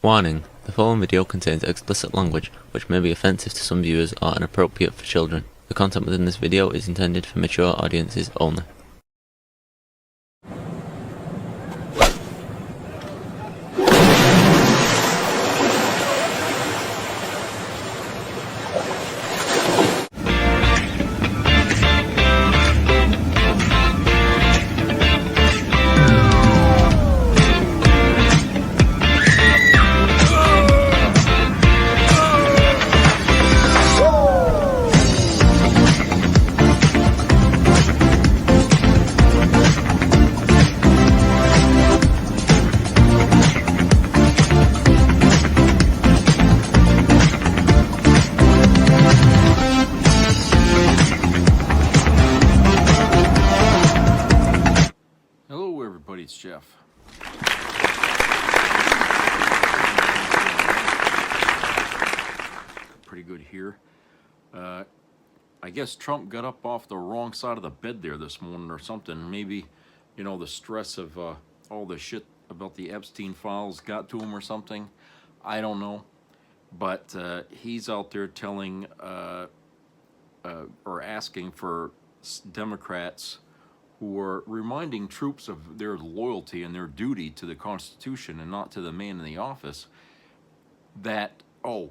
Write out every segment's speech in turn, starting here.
Warning: the following video contains explicit language which may be offensive to some viewers or inappropriate for children. The content within this video is intended for mature audiences only. Hello everybody, it's Jeff. Pretty good here. I guess Trump got up off the wrong side of the bed there this morning or something. Maybe, you know, the stress of all the shit about the Epstein files got to him or something. I don't know. But he's out there telling or asking for Democrats who are reminding troops of their loyalty and their duty to the Constitution and not to the man in the office, that, oh,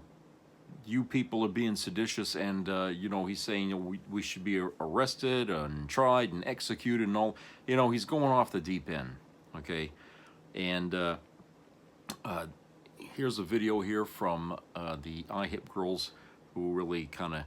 you people are being seditious, and, you know, he's saying, you know, we should be arrested and tried and executed and all. You know, he's going off the deep end, okay? And here's a video here from the iHip girls who really kind of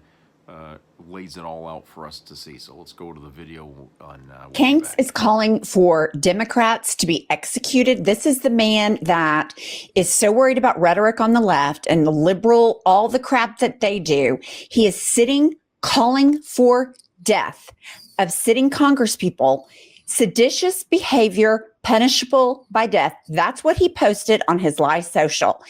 lays it all out for us to see. So let's go to the video on Kanks is calling for Democrats to be executed. This is the man that is so worried about rhetoric on the left and the liberal, all the crap that they do. He is sitting calling for death of sitting congresspeople, seditious behavior punishable by death. That's what he posted on his live social.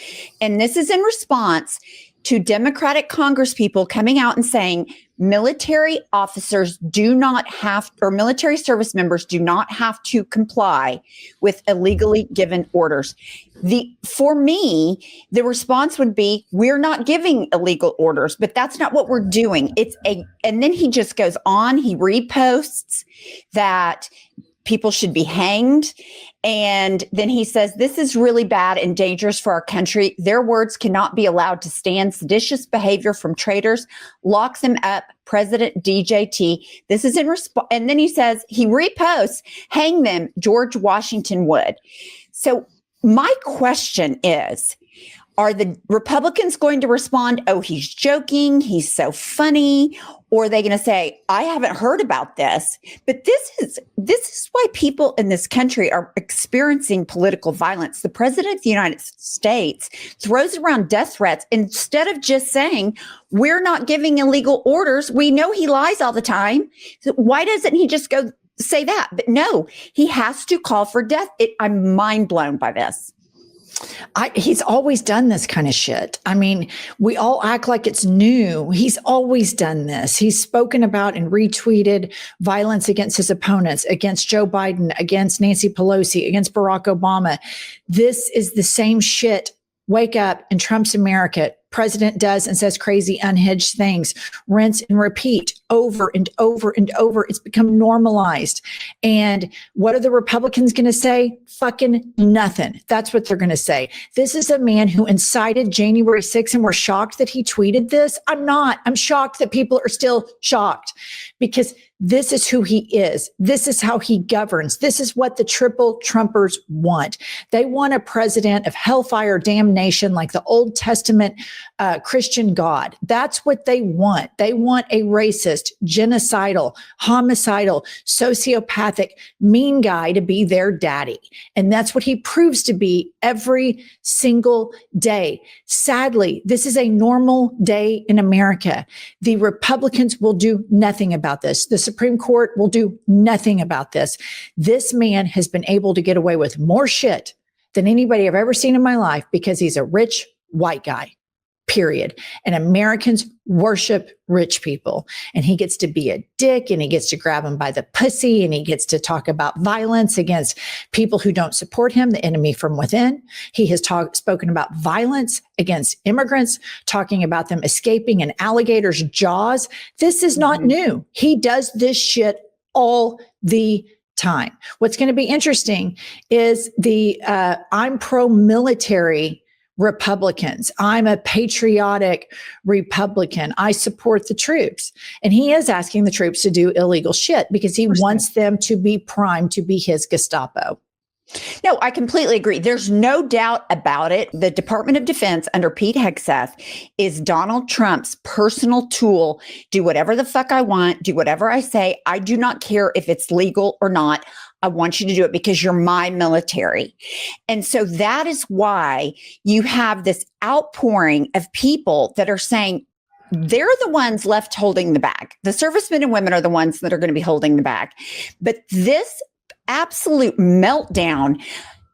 And this is in response to Democratic congresspeople coming out and saying military officers do not have, or military service members do not have to comply with illegally given orders. For me, the response would be, we're not giving illegal orders, but that's not what we're doing. And then he just goes on, he reposts that people should be hanged. And then he says, this is really bad and dangerous for our country. Their words cannot be allowed to stand. Seditious behavior from traitors locks him up. President DJT. This is in response. And then he says, he reposts, hang them, George Washington would. So my question is, are the Republicans going to respond, oh, he's joking, he's so funny? Or are they going to say, I haven't heard about this? But this is why people in this country are experiencing political violence. The president of the United States throws around death threats instead of just saying, we're not giving illegal orders. We know he lies all the time. So why doesn't he just go say that? But no, he has to call for death. I'm mind blown by this. He's always done this kind of shit. I mean, we all act like it's new. He's always done this. He's spoken about and retweeted violence against his opponents, against Joe Biden, against Nancy Pelosi, against Barack Obama. This is the same shit. Wake up in Trump's America. President does and says crazy, unhinged things, rinse and repeat over and over and over. It's become normalized. And what are the Republicans going to say? Fucking nothing. That's what they're going to say. This is a man who incited January 6th, and we're shocked that he tweeted this. I'm not. I'm shocked that people are still shocked, because this is who he is. This is how he governs. This is what the triple Trumpers want. They want a president of hellfire damnation like the Old Testament Christian God. That's what they want. They want a racist, genocidal, homicidal, sociopathic, mean guy to be their daddy. And that's what he proves to be every single day. Sadly, this is a normal day in America. The Republicans will do nothing about this. The Supreme Court will do nothing about this. This man has been able to get away with more shit than anybody I've ever seen in my life because he's a rich white guy. period. And Americans worship rich people. And he gets to be a dick, and he gets to grab him by the pussy, and he gets to talk about violence against people who don't support him, the enemy from within. He has spoken about violence against immigrants, talking about them escaping in alligators' jaws. This is not new. He does this shit all the time. What's going to be interesting is the I'm pro-military Republicans. I'm a patriotic Republican. I support the troops. And he is asking the troops to do illegal shit because he wants them to be primed to be his Gestapo. No, I completely agree. There's no doubt about it. The Department of Defense under Pete Hegseth is Donald Trump's personal tool. Do whatever the fuck I want. Do whatever I say. I do not care if it's legal or not. I want you to do it because you're my military. And so that is why you have this outpouring of people that are saying they're the ones left holding the bag. The servicemen and women are the ones that are going to be holding the bag. But this absolute meltdown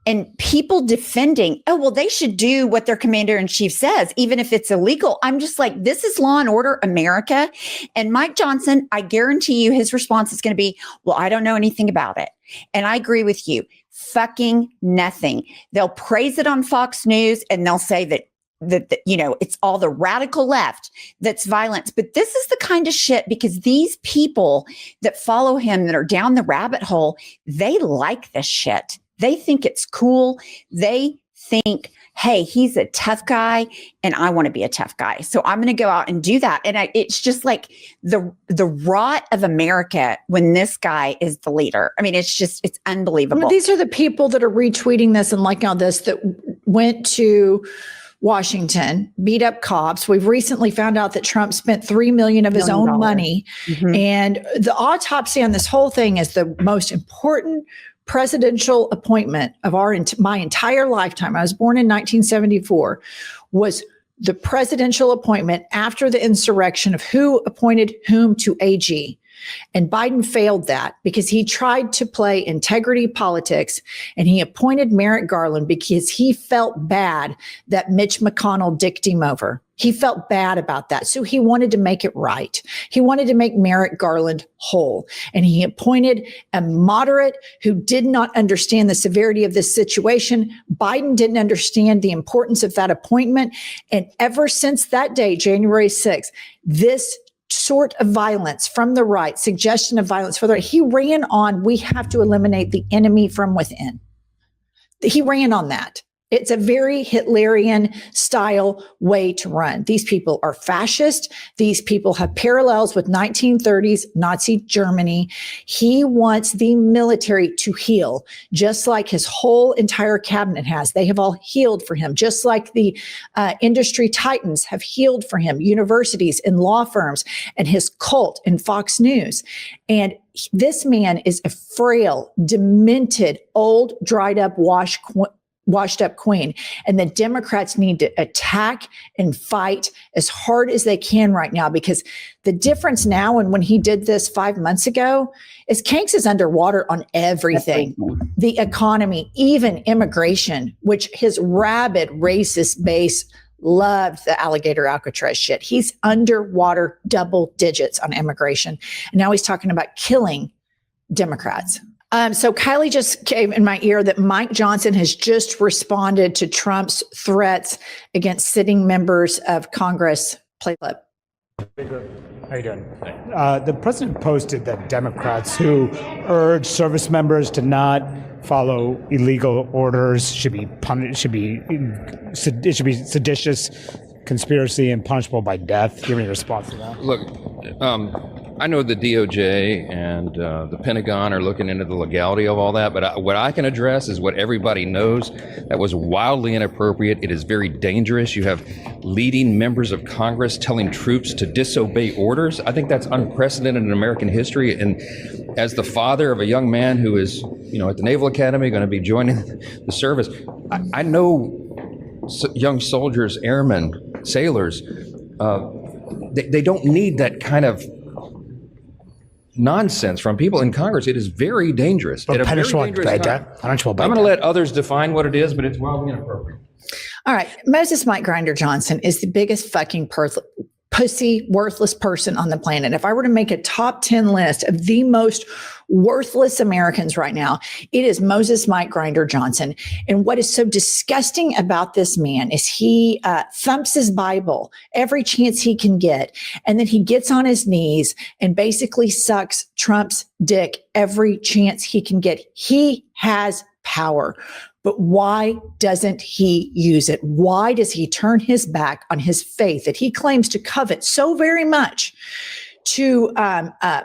and people defending, oh, well, they should do what their commander in chief says, even if it's illegal. I'm just like, this is Law and Order America. And Mike Johnson, I guarantee you his response is going to be, well, I don't know anything about it. And I agree with you. Fucking nothing. They'll praise it on Fox News and they'll say that it's all the radical left that's violence. But this is the kind of shit because these people that follow him that are down the rabbit hole, they like this shit. They think it's cool. They think, hey, he's a tough guy and I want to be a tough guy. So I'm going to go out and do that. And it's just like the rot of America when this guy is the leader. I mean, it's unbelievable. Well, these are the people that are retweeting this and liking all this that went to Washington, beat up cops. We've recently found out that Trump spent $3 million of his own money. Mm-hmm. And the autopsy on this whole thing is the most important presidential appointment of my entire lifetime. I was born in 1974, was the presidential appointment after the insurrection of who appointed whom to AG. And Biden failed that because he tried to play integrity politics and he appointed Merrick Garland because he felt bad that Mitch McConnell dicked him over. He felt bad about that. So he wanted to make it right. He wanted to make Merrick Garland whole. And he appointed a moderate who did not understand the severity of this situation. Biden didn't understand the importance of that appointment. And ever since that day, January 6th, this sort of violence from the right, suggestion of violence for the right, he ran on, we have to eliminate the enemy from within. He ran on that. It's a very Hitlerian style way to run. These people are fascist. These people have parallels with 1930s Nazi Germany. He wants the military to heal, just like his whole entire cabinet has. They have all healed for him, just like the industry titans have healed for him, universities and law firms, and his cult and Fox News. And this man is a frail, demented, old, dried up, washed up queen. And the Democrats need to attack and fight as hard as they can right now, because the difference now and when he did this 5 months ago is Kanks is underwater on everything. The economy, even immigration, which his rabid racist base loved the alligator Alcatraz shit. He's underwater double digits on immigration. And now he's talking about killing Democrats. So Kylie just came in my ear that Mike Johnson has just responded to Trump's threats against sitting members of Congress. Play clip. How you doing? The president posted that Democrats who urge service members to not follow illegal orders should be punished. It should be seditious, conspiracy, and punishable by death. Do you have any response to that? Look, I know the DOJ and the Pentagon are looking into the legality of all that, but what I can address is what everybody knows. That was wildly inappropriate. It is very dangerous. You have leading members of Congress telling troops to disobey orders. I think that's unprecedented in American history. And as the father of a young man who is, at the Naval Academy, going to be joining the service, I know young soldiers, airmen, sailors, they don't need that kind of nonsense from people in Congress. It is very dangerous. But punishable by death. I'm going to let others define what it is, but it's wildly inappropriate. All right. Moses Mike Grinder Johnson is the biggest fucking pussy, worthless person on the planet. If I were to make a top 10 list of the most worthless Americans right now, it is Moses Mike Grinder Johnson. And what is so disgusting about this man is he thumps his Bible every chance he can get. And then he gets on his knees and basically sucks Trump's dick every chance he can get. He has power. But why doesn't he use it? Why does he turn his back on his faith that he claims to covet so very much to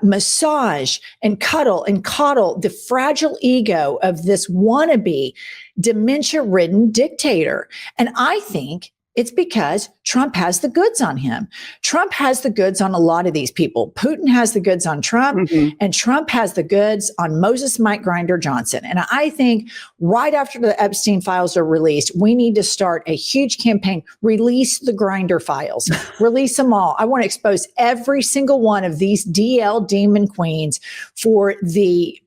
massage and cuddle and coddle the fragile ego of this wannabe dementia-ridden dictator? And I think it's because Trump has the goods on him. Trump has the goods on a lot of these people. Putin has the goods on Trump, and Trump has the goods on Moses Mike Grinder Johnson. And I think right after the Epstein files are released, we need to start a huge campaign. Release the Grinder files. Release them all. I want to expose every single one of these DL demon queens for the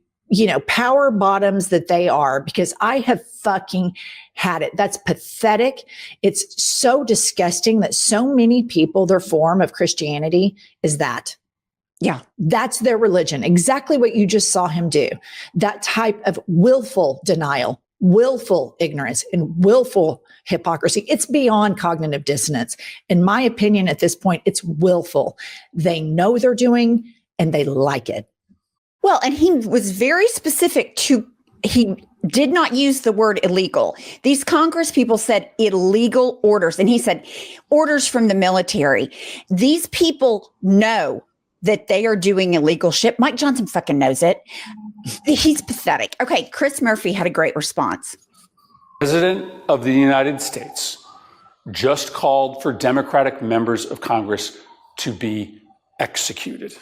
power bottoms that they are, because I have fucking had it. That's pathetic. It's so disgusting that so many people, their form of Christianity is that. Yeah, that's their religion. Exactly what you just saw him do. That type of willful denial, willful ignorance, and willful hypocrisy. It's beyond cognitive dissonance. In my opinion, at this point, it's willful. They know they're doing and they like it. Well, and he was very specific he did not use the word illegal. These Congress people said illegal orders. And he said orders from the military. These people know that they are doing illegal shit. Mike Johnson fucking knows it. He's pathetic. Okay, Chris Murphy had a great response. President of the United States just called for Democratic members of Congress to be executed.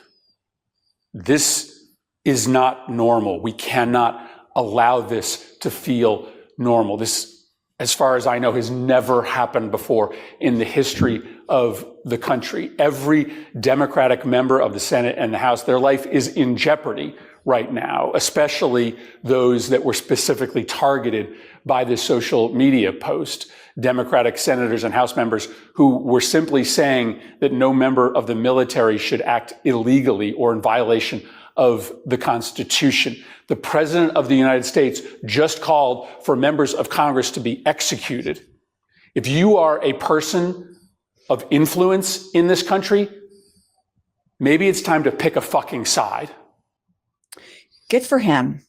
This is not normal. We cannot allow this to feel normal. This, as far as I know, has never happened before in the history of the country. Every Democratic member of the Senate and the House, their life is in jeopardy right now, especially those that were specifically targeted by this social media post. Democratic senators and House members who were simply saying that no member of the military should act illegally or in violation of the Constitution. The President of the United States just called for members of Congress to be executed. If you are a person of influence in this country, maybe it's time to pick a fucking side. Good for him.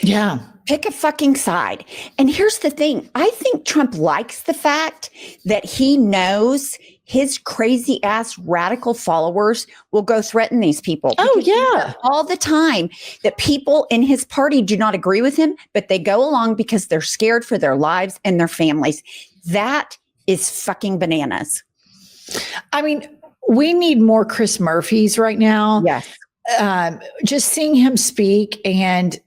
Yeah. Pick a fucking side. And here's the thing. I think Trump likes the fact that he knows his crazy ass radical followers will go threaten these people. Oh, yeah. All the time that people in his party do not agree with him, but they go along because they're scared for their lives and their families. That is fucking bananas. I mean, we need more Chris Murphys right now. Yes. Just seeing him speak and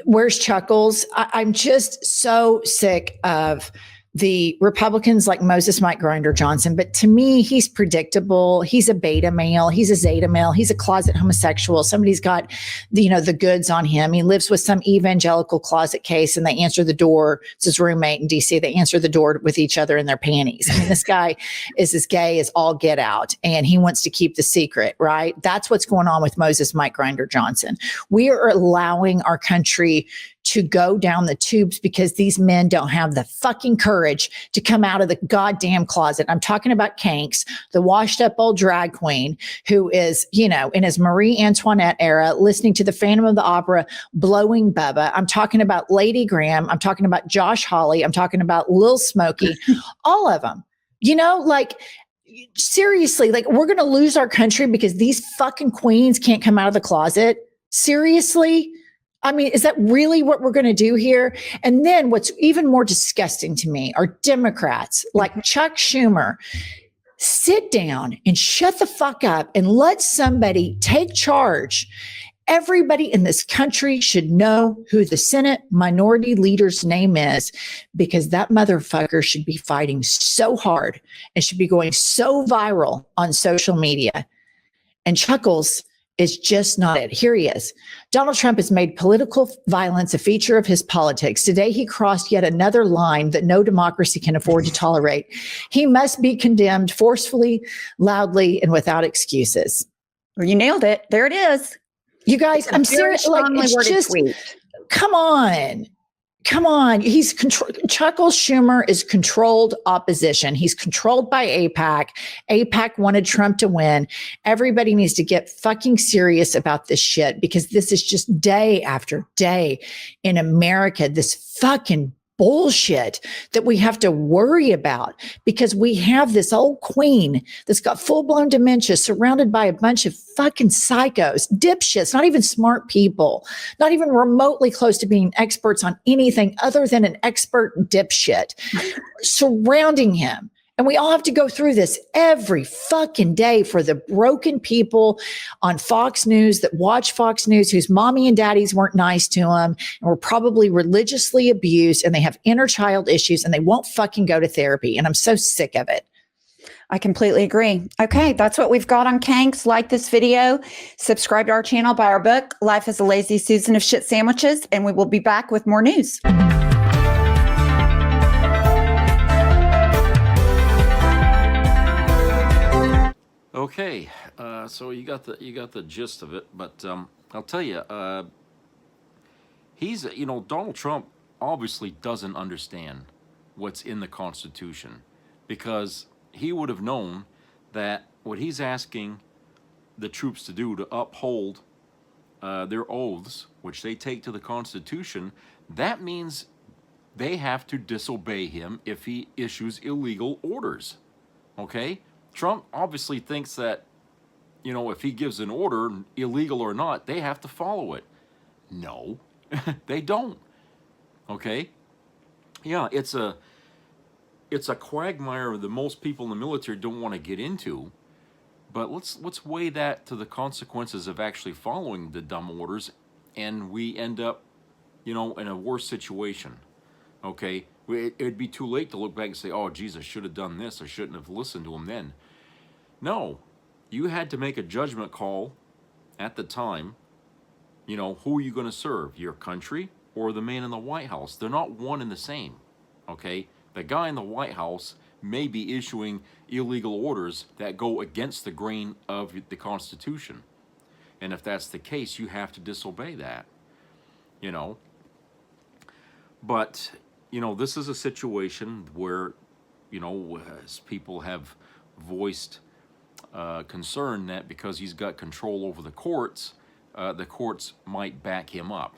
where's Chuckles? I'm just so sick of the Republicans like Moses Mike Grinder Johnson. But to me, he's predictable. He's a beta male. He's a zeta male. He's a closet homosexual. Somebody's got the goods on him. He lives with some evangelical closet case and they answer the door. It's his roommate in DC. They answer the door with each other in their panties. I mean, this guy is as gay as all get out and he wants to keep the secret, right? That's what's going on with Moses Mike Grinder Johnson. We are allowing our country to go down the tubes because these men don't have the fucking courage to come out of the goddamn closet. I'm talking about Kanks, the washed up old drag queen who is, in his Marie Antoinette era, listening to the Phantom of the Opera, blowing Bubba. I'm talking about Lady Graham. I'm talking about Josh Hawley. I'm talking about Lil Smokey, all of them, seriously, we're going to lose our country because these fucking queens can't come out of the closet. Seriously? I mean, is that really what we're going to do here? And then what's even more disgusting to me are Democrats like Chuck Schumer. Sit down and shut the fuck up and let somebody take charge. Everybody in this country should know who the Senate minority leader's name is because that motherfucker should be fighting so hard and should be going so viral on social media. And Chuckles is just not it. Here he is. Donald Trump has made political violence a feature of his politics. Today, he crossed yet another line that no democracy can afford to tolerate. He must be condemned forcefully, loudly, and without excuses. Well, you nailed it. There it is. You guys, I'm serious. Like, it's just, come on. Come on. Chuckles Schumer is controlled opposition. He's controlled by AIPAC. AIPAC wanted Trump to win. Everybody needs to get fucking serious about this shit, because this is just day after day in America, this fucking bullshit that we have to worry about, because we have this old queen that's got full-blown dementia, surrounded by a bunch of fucking psychos, dipshits, not even smart people, not even remotely close to being experts on anything other than an expert dipshit surrounding him. And we all have to go through this every fucking day for the broken people on Fox News that watch Fox News, whose mommy and daddies weren't nice to them and were probably religiously abused, and they have inner child issues and they won't fucking go to therapy. And I'm so sick of it. I completely agree. Okay, that's what we've got on Kanks. Like this video, subscribe to our channel, buy our book, Life is a Lazy Susan of Shit Sandwiches, and we will be back with more news. Okay, so you got the gist of it, but I'll tell you, Donald Trump obviously doesn't understand what's in the Constitution, because he would have known that what he's asking the troops to do, to uphold their oaths, which they take to the Constitution, that means they have to disobey him if he issues illegal orders. Okay? Trump obviously thinks that, if he gives an order, illegal or not, they have to follow it. No, they don't. Okay? Yeah, it's a quagmire that most people in the military don't want to get into, but let's weigh that to the consequences of actually following the dumb orders, and we end up, in a worse situation. Okay? It'd be too late to look back and say, oh, geez, I should have done this. I shouldn't have listened to him then. No, you had to make a judgment call at the time. Who are you going to serve? Your country or the man in the White House? They're not one and the same. Okay? The guy in the White House may be issuing illegal orders that go against the grain of the Constitution. And if that's the case, you have to disobey that. But, this is a situation where, as people have voiced concern that because he's got control over the courts might back him up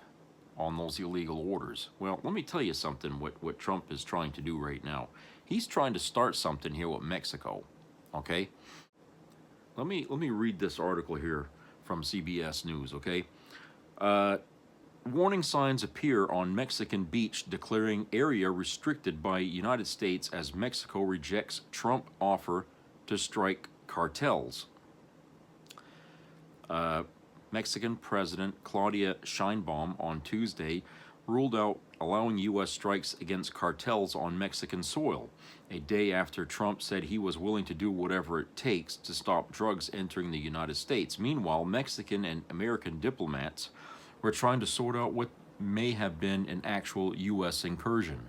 on those illegal orders. Well, let me tell you something, what Trump is trying to do right now. He's trying to start something here with Mexico, okay? Let me read this article here from CBS News, okay? Warning signs appear on Mexican beach declaring area restricted by United States as Mexico rejects Trump offer to strike cartels. Mexican President Claudia Sheinbaum on Tuesday ruled out allowing U.S. strikes against cartels on Mexican soil, a day after Trump said he was willing to do whatever it takes to stop drugs entering the United States. Meanwhile, Mexican and American diplomats were trying to sort out what may have been an actual U.S. incursion.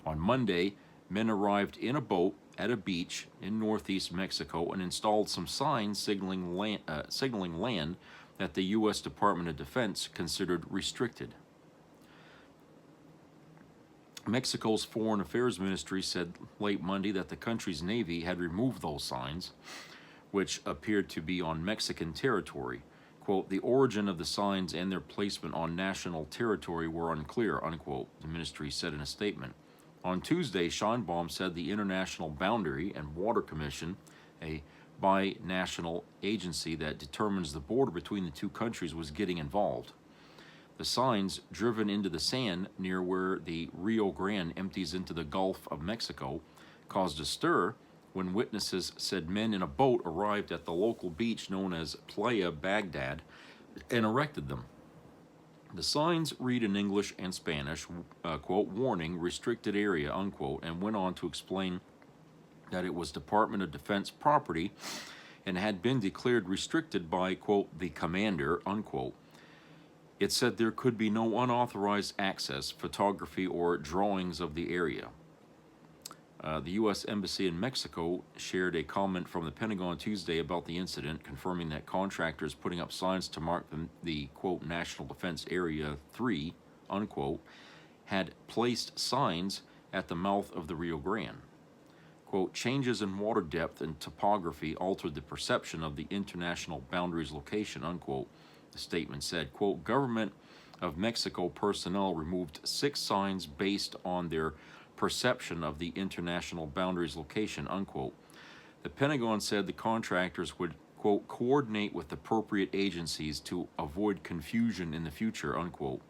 On Monday, men arrived in a boat at a beach in northeast Mexico and installed some signs signaling land that the U.S. Department of Defense considered restricted. Mexico's Foreign Affairs Ministry said late Monday that the country's Navy had removed those signs, which appeared to be on Mexican territory. Quote, the origin of the signs and their placement on national territory were unclear, unquote, the ministry said in a statement. On Tuesday, Sheinbaum said the International Boundary and Water Commission, a bi-national agency that determines the border between the two countries, was getting involved. The signs, driven into the sand near where the Rio Grande empties into the Gulf of Mexico, caused a stir when witnesses said men in a boat arrived at the local beach known as Playa Baghdad and erected them. The signs read in English and Spanish, quote, warning, restricted area, unquote, and went on to explain that it was Department of Defense property and had been declared restricted by, quote, the commander, unquote. It said there could be no unauthorized access, photography, or drawings of the area. The U.S. Embassy in Mexico shared a comment from the Pentagon Tuesday about the incident, confirming that contractors putting up signs to mark the quote, National Defense Area 3, unquote, had placed signs at the mouth of the Rio Grande. Quote, changes in water depth and topography altered the perception of the international boundaries location, unquote, the statement said. Quote, government of Mexico personnel removed 6 signs based on their perception of the international boundaries location, unquote. The Pentagon said the contractors would, quote, coordinate with appropriate agencies to avoid confusion in the future, unquote.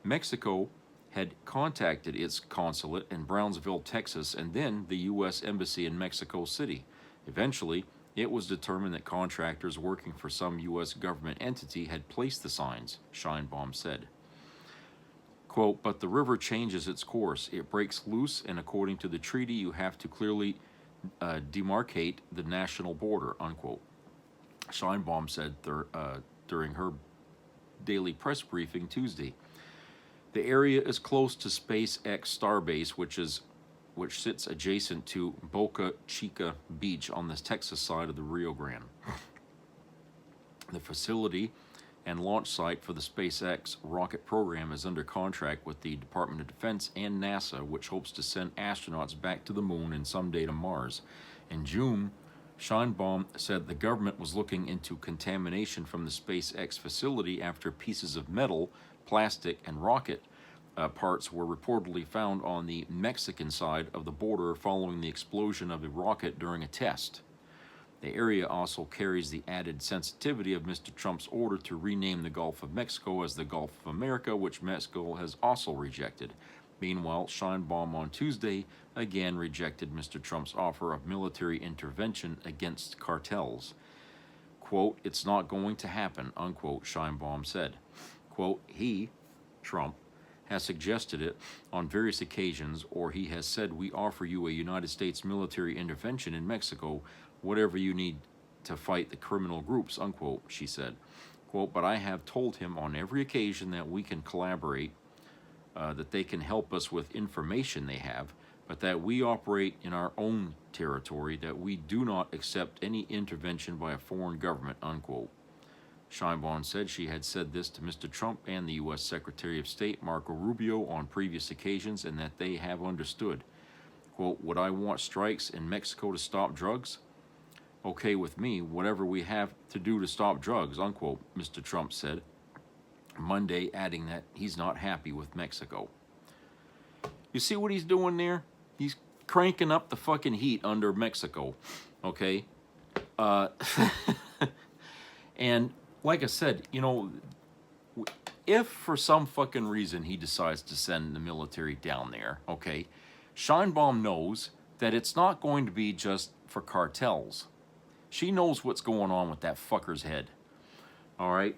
Mexico had contacted its consulate in Brownsville, Texas, and then the U.S. Embassy in Mexico City. Eventually, it was determined that contractors working for some U.S. government entity had placed the signs, Scheinbaum said. Quote, but the river changes its course. It breaks loose, and according to the treaty, you have to clearly demarcate the national border, unquote. Scheinbaum said during her daily press briefing Tuesday. The area is close to SpaceX Starbase, which sits adjacent to Boca Chica Beach on the Texas side of the Rio Grande. The facility and launch site for the SpaceX rocket program is under contract with the Department of Defense and NASA, which hopes to send astronauts back to the moon and someday to Mars. In June, Scheinbaum said the government was looking into contamination from the SpaceX facility after pieces of metal, plastic, and rocket parts were reportedly found on the Mexican side of the border following the explosion of a rocket during a test. The area also carries the added sensitivity of Mr. Trump's order to rename the Gulf of Mexico as the Gulf of America, which Mexico has also rejected. Meanwhile, Scheinbaum on Tuesday again rejected Mr. Trump's offer of military intervention against cartels. Quote, it's not going to happen, unquote, Scheinbaum said. Quote, he, Trump, has suggested it on various occasions, or he has said, we offer you a United States military intervention in Mexico, whatever you need to fight the criminal groups, unquote, she said. Quote, but I have told him on every occasion that we can collaborate, that they can help us with information they have, but that we operate in our own territory, that we do not accept any intervention by a foreign government, unquote. Scheinbaum said she had said this to Mr. Trump and the U.S. Secretary of State Marco Rubio on previous occasions, and that they have understood. Quote, would I want strikes in Mexico to stop drugs? Okay with me, whatever we have to do to stop drugs, unquote, Mr. Trump said Monday, adding that he's not happy with Mexico. You see what he's doing there? He's cranking up the fucking heat under Mexico, okay? And like I said, you know, if for some fucking reason he decides to send the military down there, okay, Scheinbaum knows that it's not going to be just for cartels. She knows what's going on with that fucker's head, all right?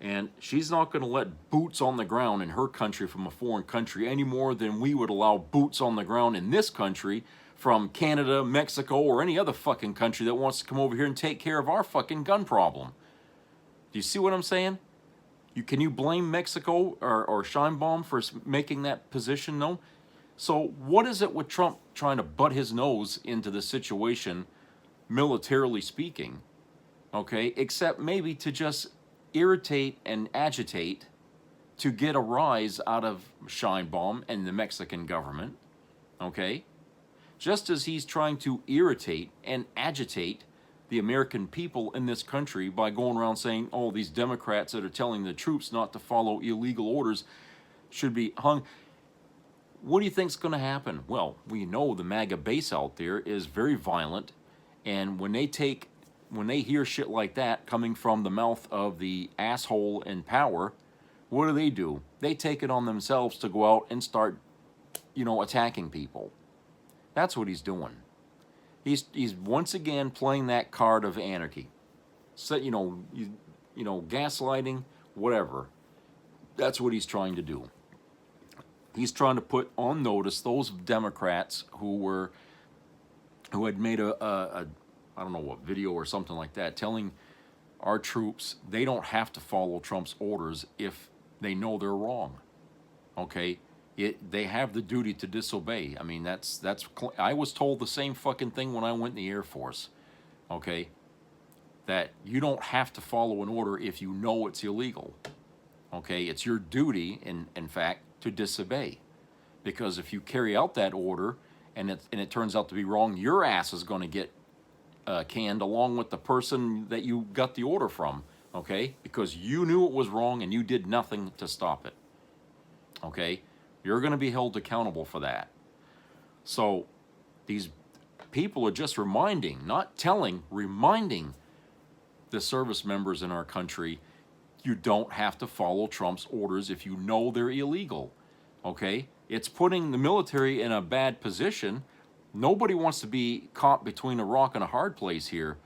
And she's not going to let boots on the ground in her country from a foreign country any more than we would allow boots on the ground in this country from Canada, Mexico, or any other fucking country that wants to come over here and take care of our fucking gun problem. Do you see what I'm saying? Can you blame Mexico or Scheinbaum for making that position known? So what is it with Trump trying to butt his nose into the situation, militarily speaking, okay, except maybe to just irritate and agitate to get a rise out of Scheinbaum and the Mexican government, okay? Just as he's trying to irritate and agitate the American people in this country by going around saying, oh, these Democrats that are telling the troops not to follow illegal orders should be hung. What do you think's going to happen? Well, we know the MAGA base out there is very violent, and when they hear shit like that coming from the mouth of the asshole in power, what do? They take it on themselves to go out and start, attacking people. That's what he's doing. He's once again playing that card of anarchy. So, gaslighting, whatever. That's what he's trying to do. He's trying to put on notice those Democrats who had made a I don't know what video or something like that, telling our troops they don't have to follow Trump's orders if they know they're wrong. Okay, they have the duty to disobey. I mean, that's I was told the same fucking thing when I went in the Air Force. Okay, that you don't have to follow an order if you know it's illegal. Okay, it's your duty, in fact, to disobey, because if you carry out that order and it turns out to be wrong, your ass is going to get canned along with the person that you got the order from. Okay, because you knew it was wrong and you did nothing to stop it. Okay, you're going to be held accountable for that. So these people are just reminding, not telling, reminding the service members in our country, you don't have to follow Trump's orders if you know they're illegal. Okay, it's putting the military in a bad position. Nobody wants to be caught between a rock and a hard place here,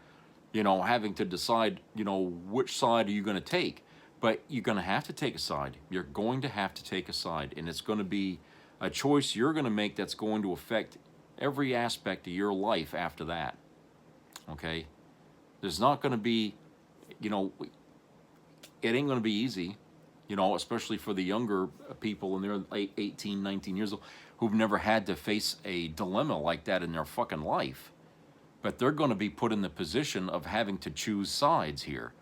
you know, having to decide, you know, which side are you going to take. But you're going to have to take a side. You're going to have to take a side. And it's going to be a choice you're going to make that's going to affect every aspect of your life after that. Okay? There's not going to be, you know, it ain't going to be easy, you know, especially for the younger people in their 18, 19 years old who've never had to face a dilemma like that in their fucking life. But they're going to be put in the position of having to choose sides here.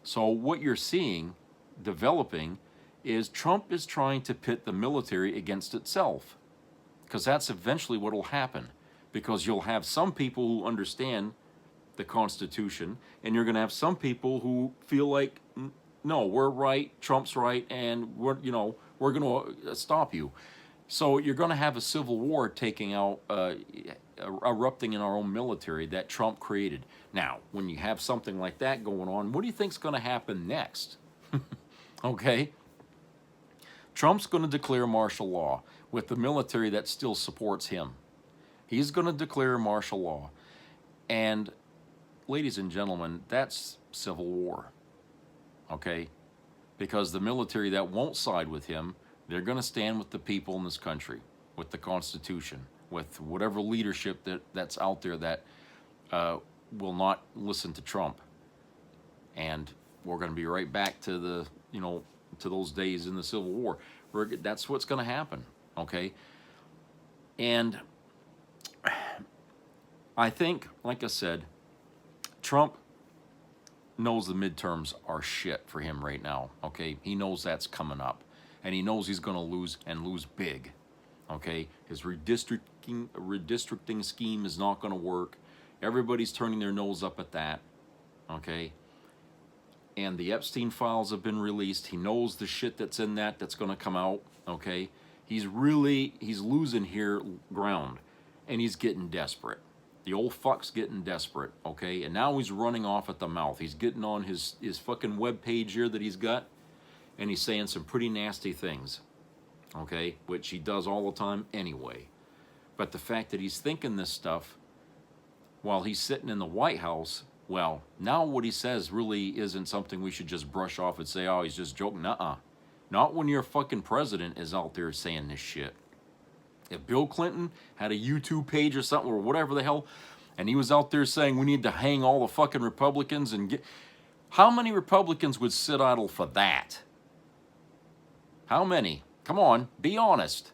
So what you're seeing developing is Trump is trying to pit the military against itself, because that's eventually what will happen, because you'll have some people who understand the Constitution and you're going to have some people who feel like, no, we're right, Trump's right, and we're going to stop you. So you're going to have a civil war taking out erupting in our own military that Trump created. Now, when you have something like that going on, what do you think's going to happen next? Okay? Trump's going to declare martial law with the military that still supports him. He's going to declare martial law. And, ladies and gentlemen, that's civil war. Okay? Because the military that won't side with him, they're going to stand with the people in this country, with the Constitution, with whatever leadership that's out there that will not listen to Trump. And we're going to be right back to the, you know, to those days in the Civil War. That's what's going to happen, okay? And I think, like I said, Trump knows the midterms are shit for him right now, okay? He knows that's coming up. And he knows he's going to lose, and lose big, okay? His redistricting scheme is not going to work. Everybody's turning their nose up at that, okay? And the Epstein files have been released. He knows the shit that's in that's going to come out, okay? He's losing here ground, and he's getting desperate. The old fuck's getting desperate, okay? And now he's running off at the mouth. He's getting on his fucking web page here that he's got, and he's saying some pretty nasty things, okay? Which he does all the time anyway. But the fact that he's thinking this stuff while he's sitting in the White House, well, now what he says really isn't something we should just brush off and say, oh, he's just joking. Nuh-uh. Not when your fucking president is out there saying this shit. If Bill Clinton had a YouTube page or something or whatever the hell, and he was out there saying we need to hang all the fucking Republicans and get... How many Republicans would sit idle for that? How many? Come on, be honest.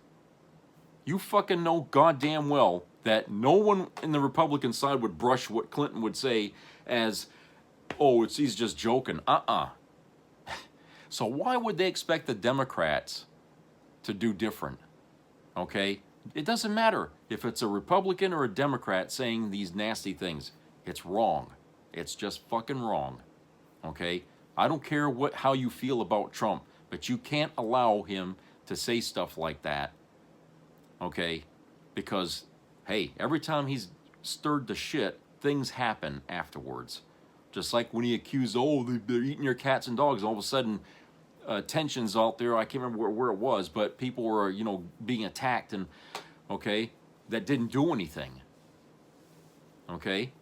You fucking know goddamn well that no one in the Republican side would brush what Clinton would say as, oh, he's just joking. So why would they expect the Democrats to do different? Okay? It doesn't matter if it's a Republican or a Democrat saying these nasty things. It's wrong. It's just fucking wrong. Okay? I don't care how you feel about Trump, but you can't allow him to say stuff like that. Okay? Because, hey, every time he's stirred the shit, things happen afterwards. Just like when he accused, oh, they're eating your cats and dogs, and all of a sudden, tensions out there, I can't remember where it was, but people were, you know, being attacked, and, okay, that didn't do anything. Okay?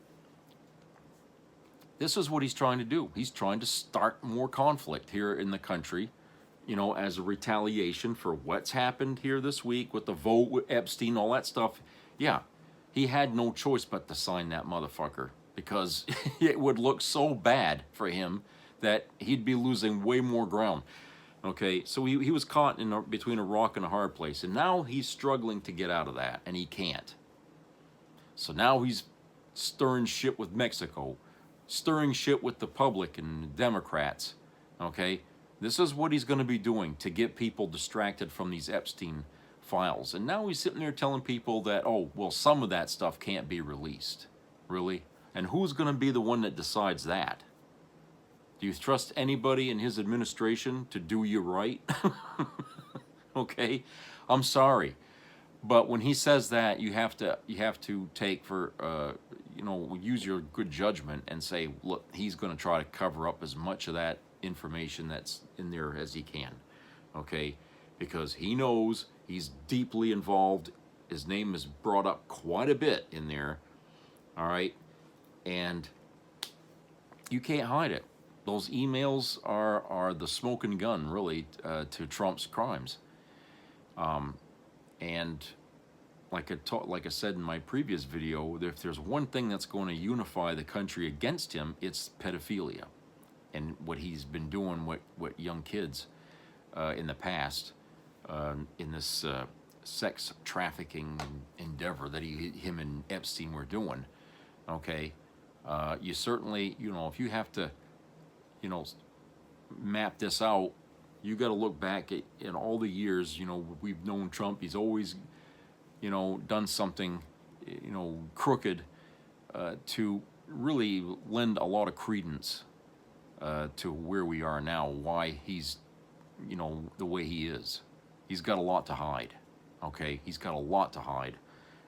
This is what he's trying to do. He's trying to start more conflict here in the country, you know, as a retaliation for what's happened here this week with the vote with Epstein, all that stuff. Yeah, he had no choice but to sign that motherfucker because it would look so bad for him that he'd be losing way more ground. Okay, so he was caught between a rock and a hard place, and now he's struggling to get out of that, and he can't. So now he's stirring shit with Mexico, stirring shit with the public and Democrats. Okay, this is what he's going to be doing to get people distracted from these Epstein files. And now he's sitting there telling people that, oh, well, some of that stuff can't be released. Really? And who's going to be the one that decides that? Do you trust anybody in his administration to do you right? Okay, I'm sorry, but when he says that, you have to take for use your good judgment and say, look, he's going to try to cover up as much of that information that's in there as he can. Okay, because he knows he's deeply involved. His name is brought up quite a bit in there. All right, and you can't hide it. Those emails are the smoking gun, really, to Trump's crimes. And like I said in my previous video, if there's one thing that's going to unify the country against him, it's pedophilia, and what he's been doing with young kids in the past, in this sex trafficking endeavor that him and Epstein were doing. Okay, you certainly, if you have to, map this out, you got to look back at in all the years, we've known Trump. He's always, done something, crooked, to really lend a lot of credence to where we are now, why he's, the way he is. He's got a lot to hide, okay? He's got a lot to hide.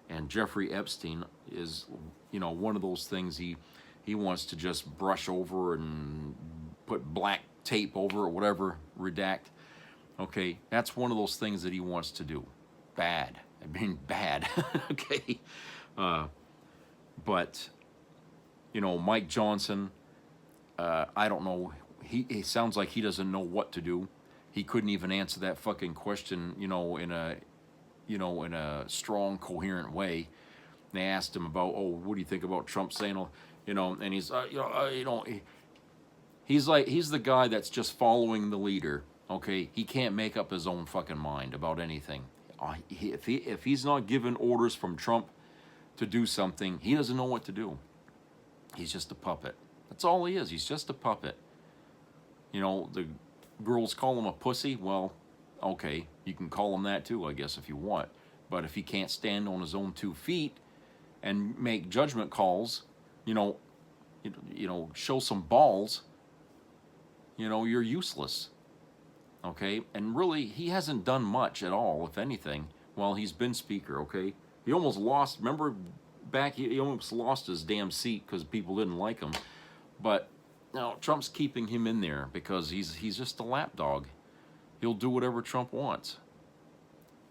And Jeffrey Epstein is, one of those things he wants to just brush over and put black tape over or whatever, redact. Okay, that's one of those things that he wants to do. Bad. I mean, bad. Okay. But, Mike Johnson, I don't know. He sounds like he doesn't know what to do. He couldn't even answer that fucking question, in a strong, coherent way. They asked him about, oh, what do you think about Trump saying, and he's, he's the guy that's just following the leader. Okay, he can't make up his own fucking mind about anything. If he's not given orders from Trump to do something, he doesn't know what to do. He's just a puppet. That's all he is. He's just a puppet. The girls call him a pussy. Well, okay, you can call him that too, I guess, if you want. But if he can't stand on his own 2 feet and make judgment calls, show some balls, you're useless. Okay, and really, he hasn't done much at all, if anything, while he's been speaker. Okay, he almost lost. Remember, back he almost lost his damn seat because people didn't like him. But now Trump's keeping him in there because he's just a lapdog. He'll do whatever Trump wants.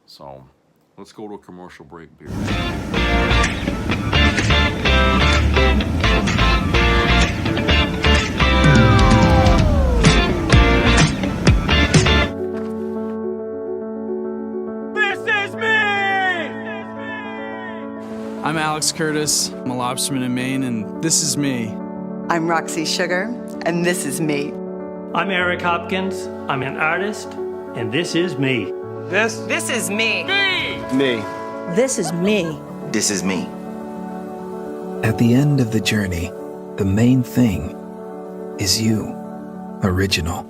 So let's go to a commercial break, beer. I'm Alex Curtis. I'm a lobsterman in Maine, and this is me. I'm Roxy Sugar, and this is me. I'm Eric Hopkins. I'm an artist, and this is me. This is me. Me. This is me. This is me. At the end of the journey, the main thing is you, original.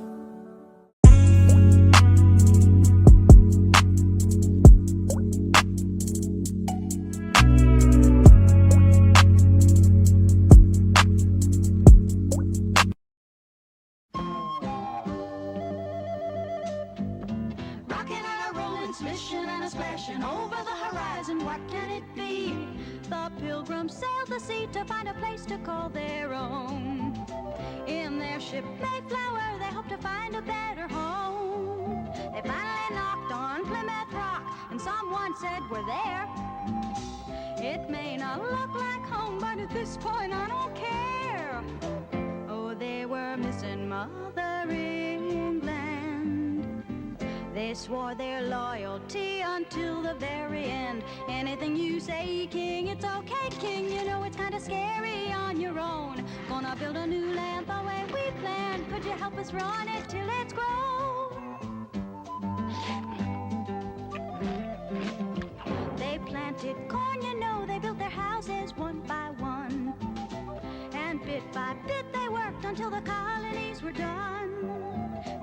They swore their loyalty until the very end. Anything you say, King, it's okay, King. You know it's kind of scary on your own. Gonna build a new land the way we planned. Could you help us run it till it's grown? They planted corn, you know, they built their houses one by one. And bit by bit they worked until the colonies were done.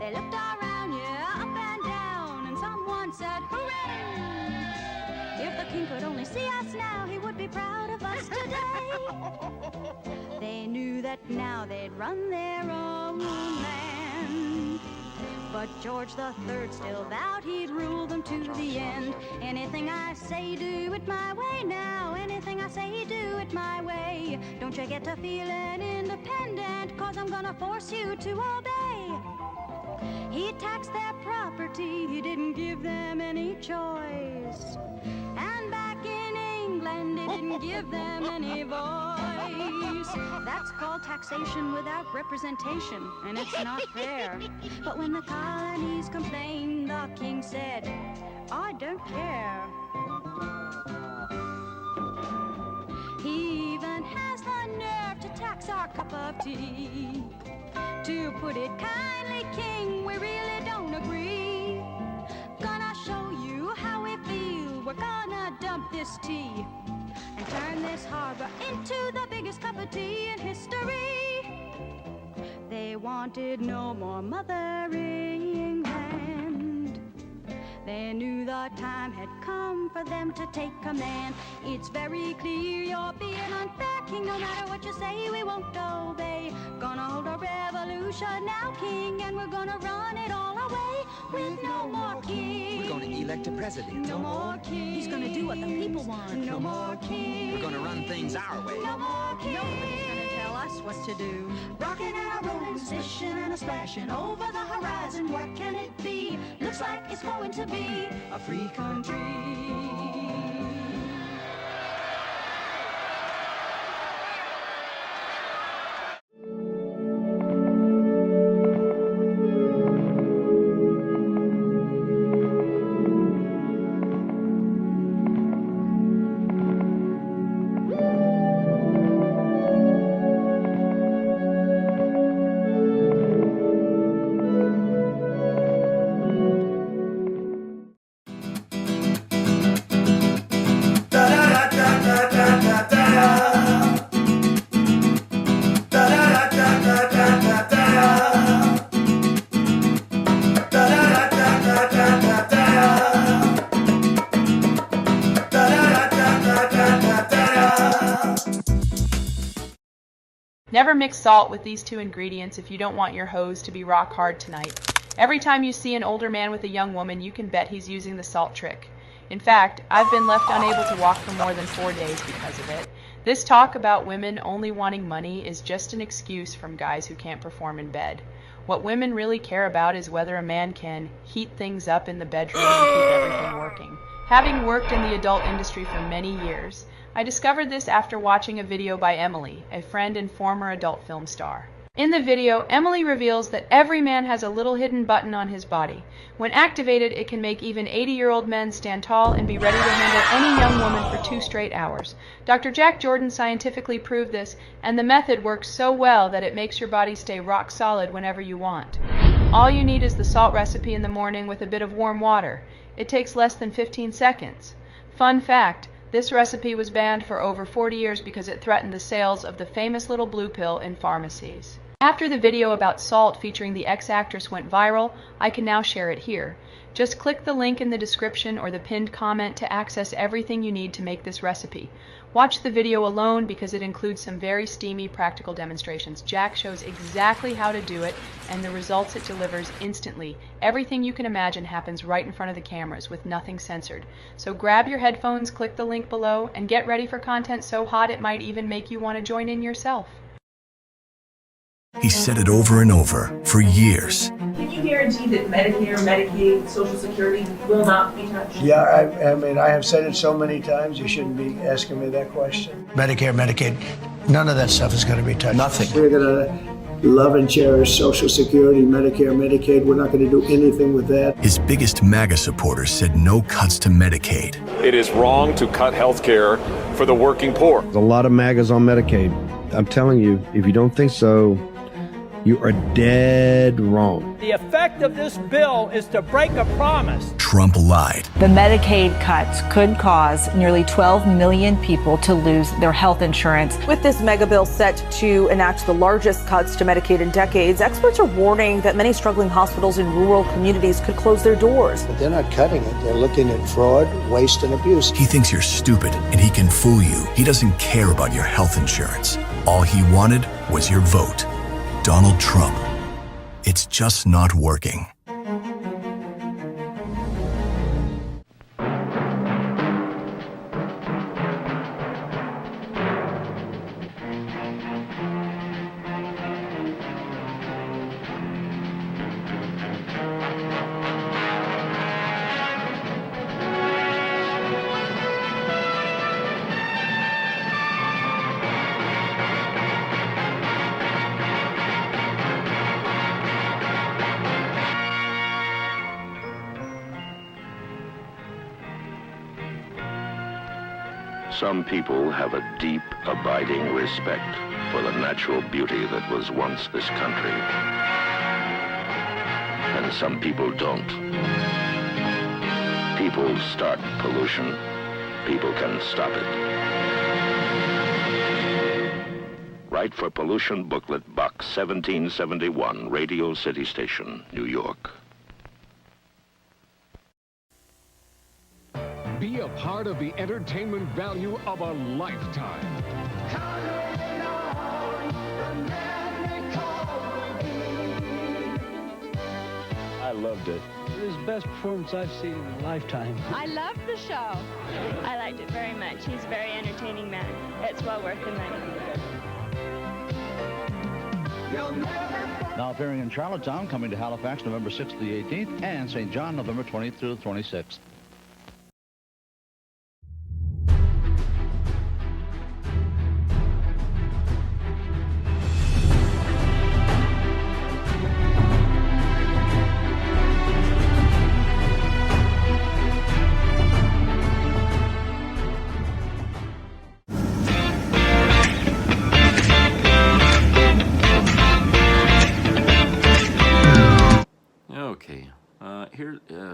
They looked around, yeah, up and down, and someone said, hooray! If the king could only see us now, he would be proud of us today. They knew that now they'd run their own land. But George III still vowed he'd rule them to the end. Anything I say, do it my way now. Anything I say, do it my way. Don't you get to feeling independent, 'cause I'm gonna force you to obey. He taxed their property, he didn't give them any choice. And back in England, he didn't give them any voice. That's called taxation without representation, and it's not fair. But when the colonies complained, the king said, I don't care. He even has the nerve to tax our cup of tea. To put it kindly, King, we really don't agree. Gonna show you how we feel. We're gonna dump this tea and turn this harbor into the biggest cup of tea in history. They wanted no more mothering land. They knew the time had come for them to take command. It's very clear you're being unfair, King. No matter what you say, we won't obey. Gonna hold a revolution now, King, and we're gonna run it all away with no more king. We're gonna elect a president. No more king. He's gonna do what the people want. No more king. We're gonna run things our way. No more king. Nobody's gonna tell us what to do. Rocking and a rolling, splishing and a splashing over the horizon. What can it be? Looks like it's going to be a free country. Never mix salt with these two ingredients if you don't want your hose to be rock hard tonight. Every time you see an older man with a young woman, you can bet he's using the salt trick. In fact, I've been left unable to walk for more than 4 days because of it. This talk about women only wanting money is just an excuse from guys who can't perform in bed. What women really care about is whether a man can heat things up in the bedroom and keep everything working. Having worked in the adult industry for many years, I discovered this after watching a video by Emily, a friend and former adult film star. In the video, Emily reveals that every man has a little hidden button on his body. When activated, it can make even 80-year-old men stand tall and be ready to handle any young woman for 2 straight hours. Dr. Jack Jordan scientifically proved this, and the method works so well that it makes your body stay rock solid whenever you want. All you need is the salt recipe in the morning with a bit of warm water. It takes less than 15 seconds. Fun fact, this recipe was banned for over 40 years because it threatened the sales of the famous little blue pill in pharmacies. After the video about salt featuring the ex-actress went viral, I can now share it here. Just click the link in the description or the pinned comment to access everything you need to make this recipe. Watch the video alone because it includes some very steamy practical demonstrations. Jack shows exactly how to do it and the results it delivers instantly. Everything you can imagine happens right in front of the cameras with nothing censored. So grab your headphones, click the link below, and get ready for content so hot it might even make you want to join in yourself. He said it over and over for years. Can you guarantee that Medicare, Medicaid, Social Security will not be touched? Yeah, I mean, I have said it so many times, you shouldn't be asking me that question. Medicare, Medicaid, none of that stuff is going to be touched. Nothing. We're going to love and cherish Social Security, Medicare, Medicaid. We're not going to do anything with that. His biggest MAGA supporters said no cuts to Medicaid. It is wrong to cut health care for the working poor. There's a lot of MAGAs on Medicaid. I'm telling you, if you don't think so, you are dead wrong. The effect of this bill is to break a promise. Trump lied. The Medicaid cuts could cause nearly 12 million people to lose their health insurance. With this mega bill set to enact the largest cuts to Medicaid in decades, experts are warning that many struggling hospitals in rural communities could close their doors. But they're not cutting it. They're looking at fraud, waste, and abuse. He thinks you're stupid and he can fool you. He doesn't care about your health insurance. All he wanted was your vote. Donald Trump. It's just not working. Some people have a deep, abiding respect for the natural beauty that was once this country. And some people don't. People start pollution. People can stop it. Write for Pollution Booklet, Box 1771, Radio City Station, New York. Be a part of the entertainment value of a lifetime. I loved it. It was the best performance I've seen in a lifetime. I loved the show. I liked it very much. He's a very entertaining man. It's well worth the money. Now appearing in Charlottetown, coming to Halifax November 6th to the 18th, and St. John November 20th through the 26th.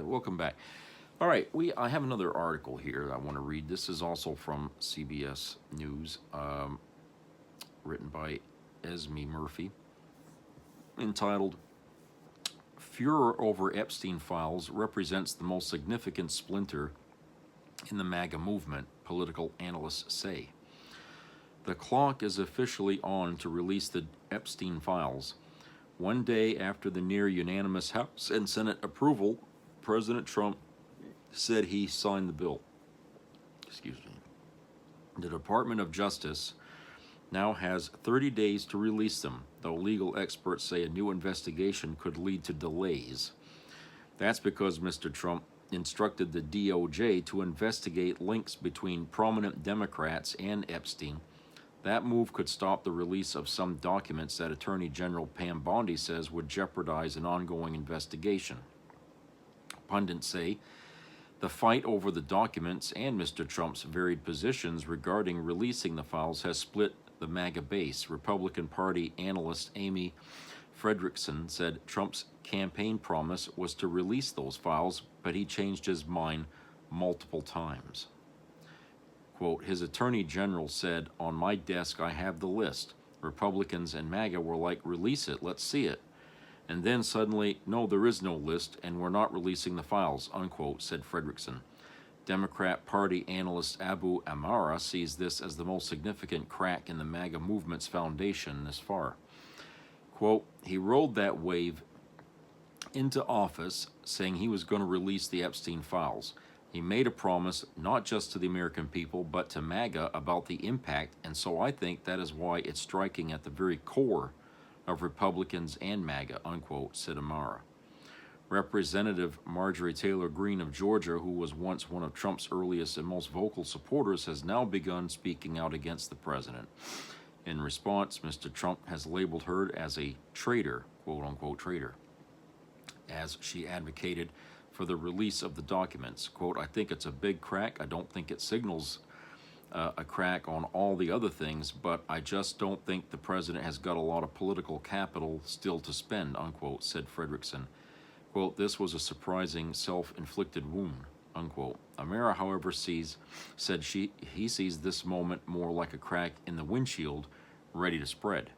Welcome back. All right, I have another article here that I want to read. This is also from CBS News, written by Esme Murphy, entitled, "Furor over Epstein Files Represents the Most Significant Splinter in the MAGA Movement," political analysts say. The clock is officially on to release the Epstein Files. One day after the near-unanimous House and Senate approval, President Trump said he signed the bill. Excuse me. The Department of Justice now has 30 days to release them, though legal experts say a new investigation could lead to delays. That's because Mr. Trump instructed the DOJ to investigate links between prominent Democrats and Epstein. That move could stop the release of some documents that Attorney General Pam Bondi says would jeopardize an ongoing investigation. Pundits say the fight over the documents and Mr. Trump's varied positions regarding releasing the files has split the MAGA base. Republican Party analyst Amy Fredrickson said Trump's campaign promise was to release those files, but he changed his mind multiple times. Quote, "His attorney general said, 'On my desk I have the list.' Republicans and MAGA were like, 'Release it, let's see it.' And then suddenly, 'No, there is no list, and we're not releasing the files,' unquote," said Fredrickson. Democrat Party analyst Abu Amara sees this as the most significant crack in the MAGA movement's foundation this far. Quote, "He rode that wave into office saying he was going to release the Epstein files. He made a promise not just to the American people, but to MAGA about the impact, and so I think that is why it's striking at the very core of Republicans and MAGA," unquote, said Amara. Representative Marjorie Taylor Greene of Georgia, who was once one of Trump's earliest and most vocal supporters, has now begun speaking out against the president. In response, Mr. Trump has labeled her as a traitor, quote-unquote traitor, as she advocated for the release of the documents. Quote, I think it's a big crack. I don't think it signals a crack on all the other things, but I just don't think the president has got a lot of political capital still to spend, unquote, said Fredrickson. Quote, this was a surprising self-inflicted wound, unquote. Amara, however, said he sees this moment more like a crack in the windshield ready to spread.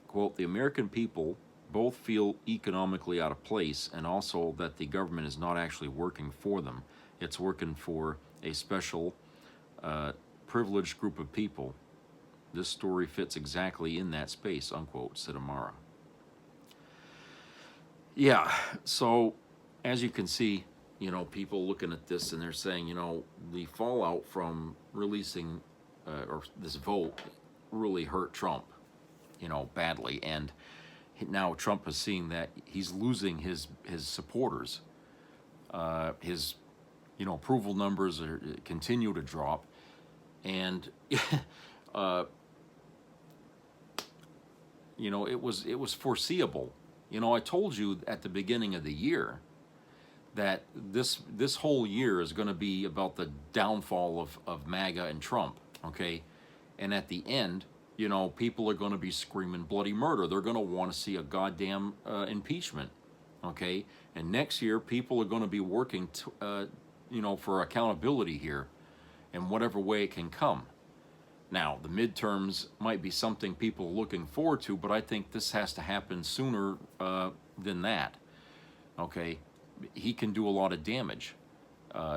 Quote, the American people both feel economically out of place and also that the government is not actually working for them. It's working for a special, privileged group of people. This story fits exactly in that space, unquote, said Amara. Yeah, so as you can see, you know, people looking at this and they're saying, you know, the fallout from releasing or this vote really hurt Trump, you know, badly. And now Trump is seeing that he's losing his supporters. His, you know, approval numbers continue to drop. And, you know, it was foreseeable. You know, I told you at the beginning of the year that this whole year is going to be about the downfall of MAGA and Trump, okay? And at the end, you know, people are going to be screaming bloody murder. They're going to want to see a goddamn impeachment, okay? And next year, people are going to be working, you know, for accountability here in whatever way it can come. Now, the midterms might be something people are looking forward to, but I think this has to happen sooner than that, okay? He can do a lot of damage,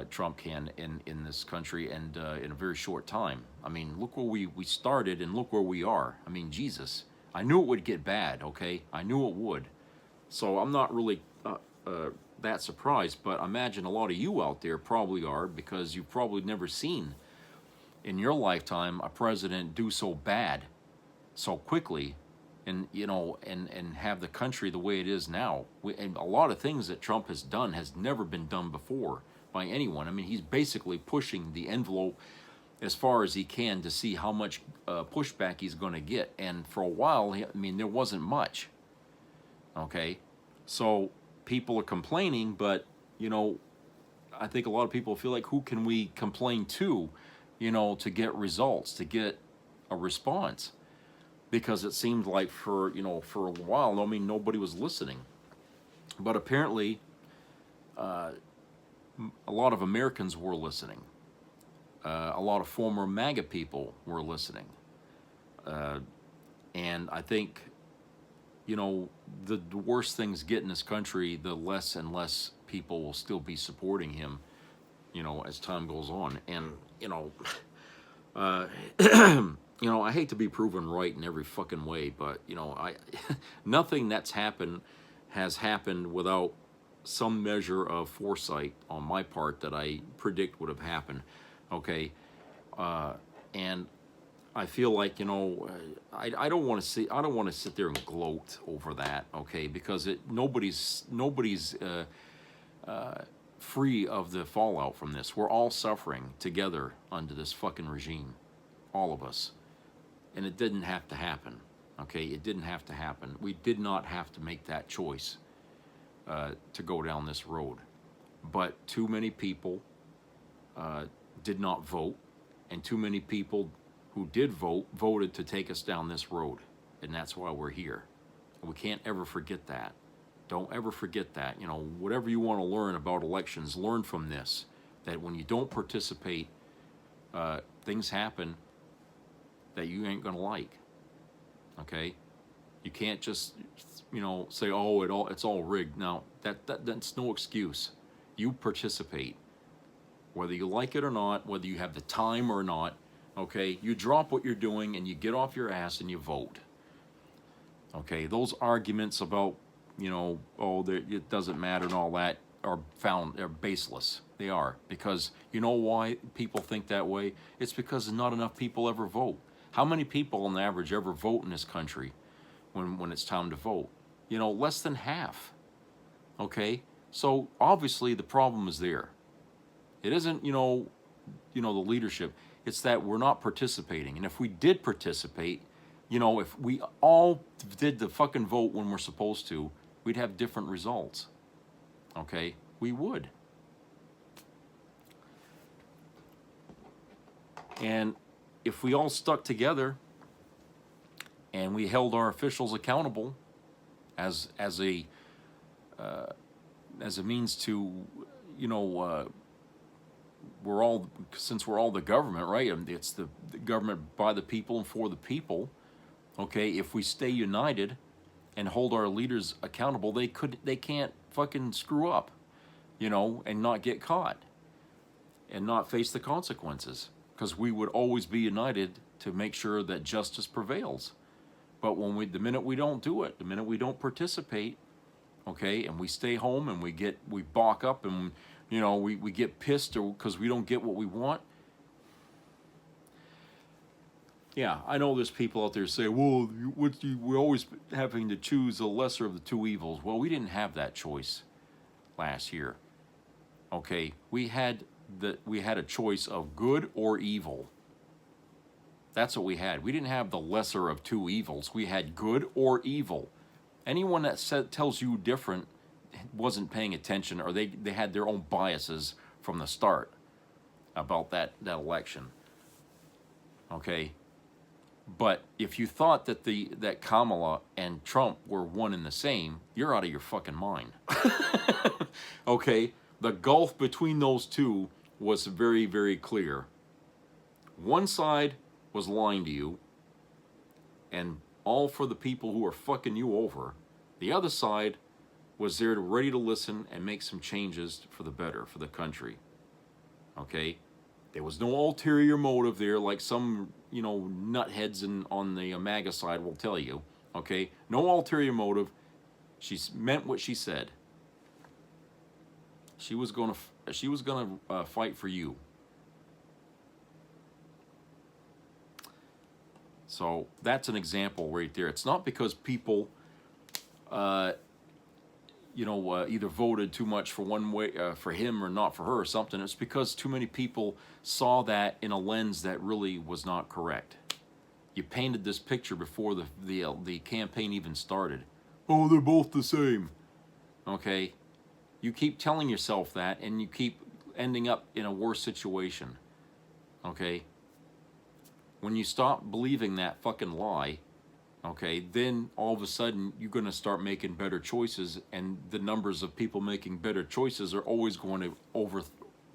Trump can, in this country, and in a very short time. I mean, look where we started and look where we are. I mean, Jesus. I knew it would get bad, okay? I knew it would. So I'm not really that surprised, but I imagine a lot of you out there probably are, because you've probably never seen in your lifetime a president do so bad so quickly, and you know, and have the country the way it is now. And a lot of things that Trump has done has never been done before by anyone. I mean, he's basically pushing the envelope as far as he can to see how much pushback he's going to get. And for a while, I mean, there wasn't much. Okay, so people are complaining, but you know, I think a lot of people feel like, who can we complain to, you know, to get results, to get a response? Because it seemed like for a while, I mean, nobody was listening. But apparently, a lot of Americans were listening. A lot of former MAGA people were listening. And I think, you know, the worse things get in this country, the less and less people will still be supporting him, you know, as time goes on. And, you know, you know, I hate to be proven right in every fucking way, but, you know, nothing that's happened has happened without some measure of foresight on my part that I predict would have happened, okay? And I feel like, you know, I don't want to sit there and gloat over that, okay? Because nobody's free of the fallout from this. We're all suffering together under this fucking regime, all of us. And it didn't have to happen, okay? It didn't have to happen. We did not have to make that choice to go down this road. But too many people did not vote, and too many people who did vote voted to take us down this road. And that's why we're here. We can't ever forget that. Don't ever forget that. You know, whatever you want to learn about elections, learn from this. That when you don't participate, things happen that you ain't gonna like. Okay? You can't just, you know, say, oh, it's all rigged. Now, that's no excuse. You participate. Whether you like it or not, whether you have the time or not, okay? You drop what you're doing and you get off your ass and you vote. Okay? Those arguments about, you know, it doesn't matter and all that they're baseless. They are. Because you know why people think that way? It's because not enough people ever vote. How many people on average ever vote in this country when it's time to vote? You know, less than half. Okay? So obviously the problem is there. It isn't, the leadership. It's that we're not participating. And if we did participate, You know, if we all did the fucking vote when we're supposed to, we'd have different results. Okay? We would. And if we all stuck together and we held our officials accountable as a means to, you know, since we're all the government, right? And it's the government by the people and for the people. Okay, if we stay united and hold our leaders accountable, they can't fucking screw up, you know, and not get caught and not face the consequences, because we would always be united to make sure that justice prevails. But the minute we don't do it, the minute we don't participate, okay, and we stay home and we balk up and, you know, we get pissed because we don't get what we want. Yeah, I know there's people out there say, well, we're always having to choose the lesser of the two evils. Well, we didn't have that choice last year. Okay, we had a choice of good or evil. That's what we had. We didn't have the lesser of two evils. We had good or evil. Anyone that tells you different wasn't paying attention, or they had their own biases from the start about that election. Okay? But if you thought that Kamala and Trump were one and the same, you're out of your fucking mind. Okay? The gulf between those two was very, very clear. One side was lying to you and all for the people who are fucking you over. The other side was there ready to listen and make some changes for the better, for the country. Okay? There was no ulterior motive there like some, you know, nutheads on the MAGA side will tell you. Okay? No ulterior motive. She meant what she said. She was gonna fight for you. So that's an example right there. It's not because people, either voted too much for one way for him or not for her or something. It's because too many people saw that in a lens that really was not correct. You painted this picture before the campaign even started. Oh, they're both the same. Okay. You keep telling yourself that, and you keep ending up in a worse situation. Okay? When you stop believing that fucking lie, okay, then all of a sudden you're going to start making better choices, and the numbers of people making better choices are always going to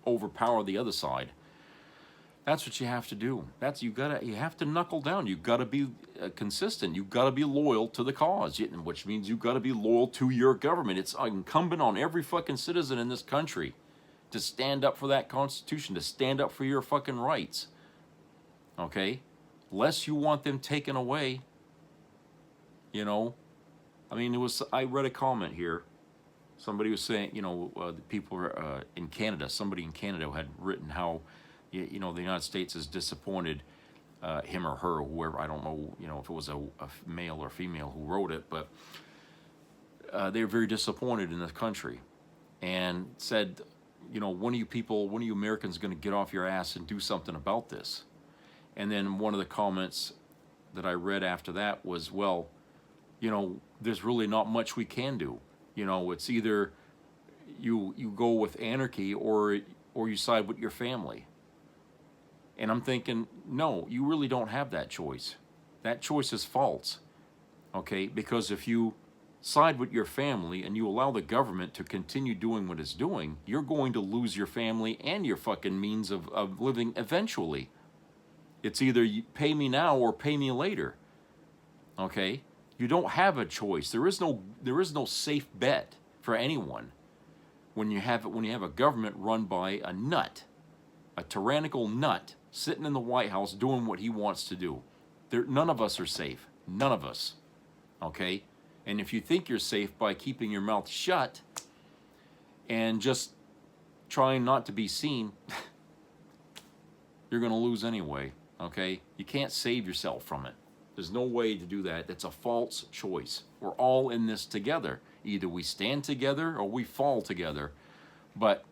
overpower the other side. That's what you have to do. You have to knuckle down. You got to be consistent. You got to be loyal to the cause, which means you got to be loyal to your government. It's incumbent on every fucking citizen in this country to stand up for that Constitution, to stand up for your fucking rights. Okay? Lest you want them taken away, you know. I mean, I read a comment here. Somebody was saying, the people in Canada, somebody in Canada had written how, the United States is disappointed, him or her, whoever, I don't know, if it was a male or female who wrote it, but they're very disappointed in this country, and said, when are you Americans going to get off your ass and do something about this? And then one of the comments that I read after that was, well, there's really not much we can do. It's either you go with anarchy or you side with your family. And I'm thinking, no, you really don't have that choice. That choice is false. Okay? Because if you side with your family and you allow the government to continue doing what it's doing, you're going to lose your family and your fucking means of living eventually. It's either you pay me now or pay me later. Okay? You don't have a choice. There is no safe bet for anyone when you have a government run by a nut, a tyrannical nut, sitting in the White House doing what he wants to do. None of us are safe. None of us. Okay? And if you think you're safe by keeping your mouth shut and just trying not to be seen, you're going to lose anyway. Okay? You can't save yourself from it. There's no way to do that. That's a false choice. We're all in this together. Either we stand together or we fall together. But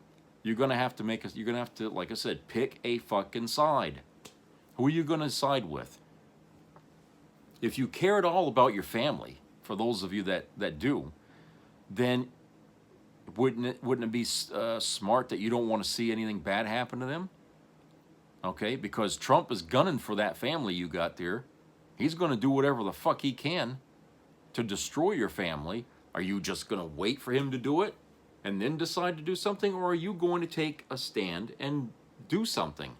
you're going to have to like I said, pick a fucking side. Who are you going to side with? if you care at all about your family, for those of you that do, then wouldn't it be smart that you don't want to see anything bad happen to them? Okay, because Trump is gunning for that family you got there. He's going to do whatever the fuck he can to destroy your family. Are you just going to wait for him to do it and then decide to do something, or are you going to take a stand and do something?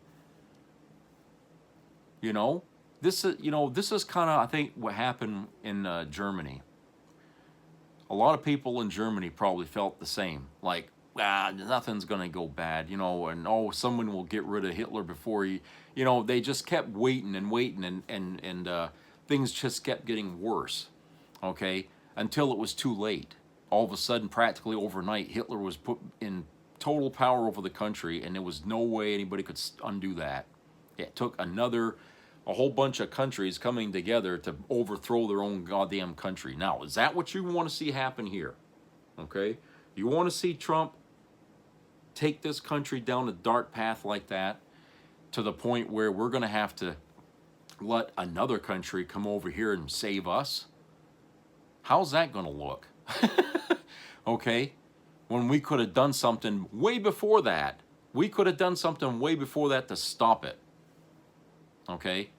This is kind of, I think, what happened in Germany. A lot of people in Germany probably felt the same. Like, nothing's going to go bad, and someone will get rid of Hitler before he, they just kept waiting and waiting, and things just kept getting worse, okay, until it was too late. All of a sudden, practically overnight, Hitler was put in total power over the country, and there was no way anybody could undo that. It took a whole bunch of countries coming together to overthrow their own goddamn country. Now, is that what you want to see happen here? Okay? You want to see Trump take this country down a dark path like that to the point where we're going to have to let another country come over here and save us? How's that going to look? Okay? When we could have done something way before that. We could have done something way before that to stop it. Okay?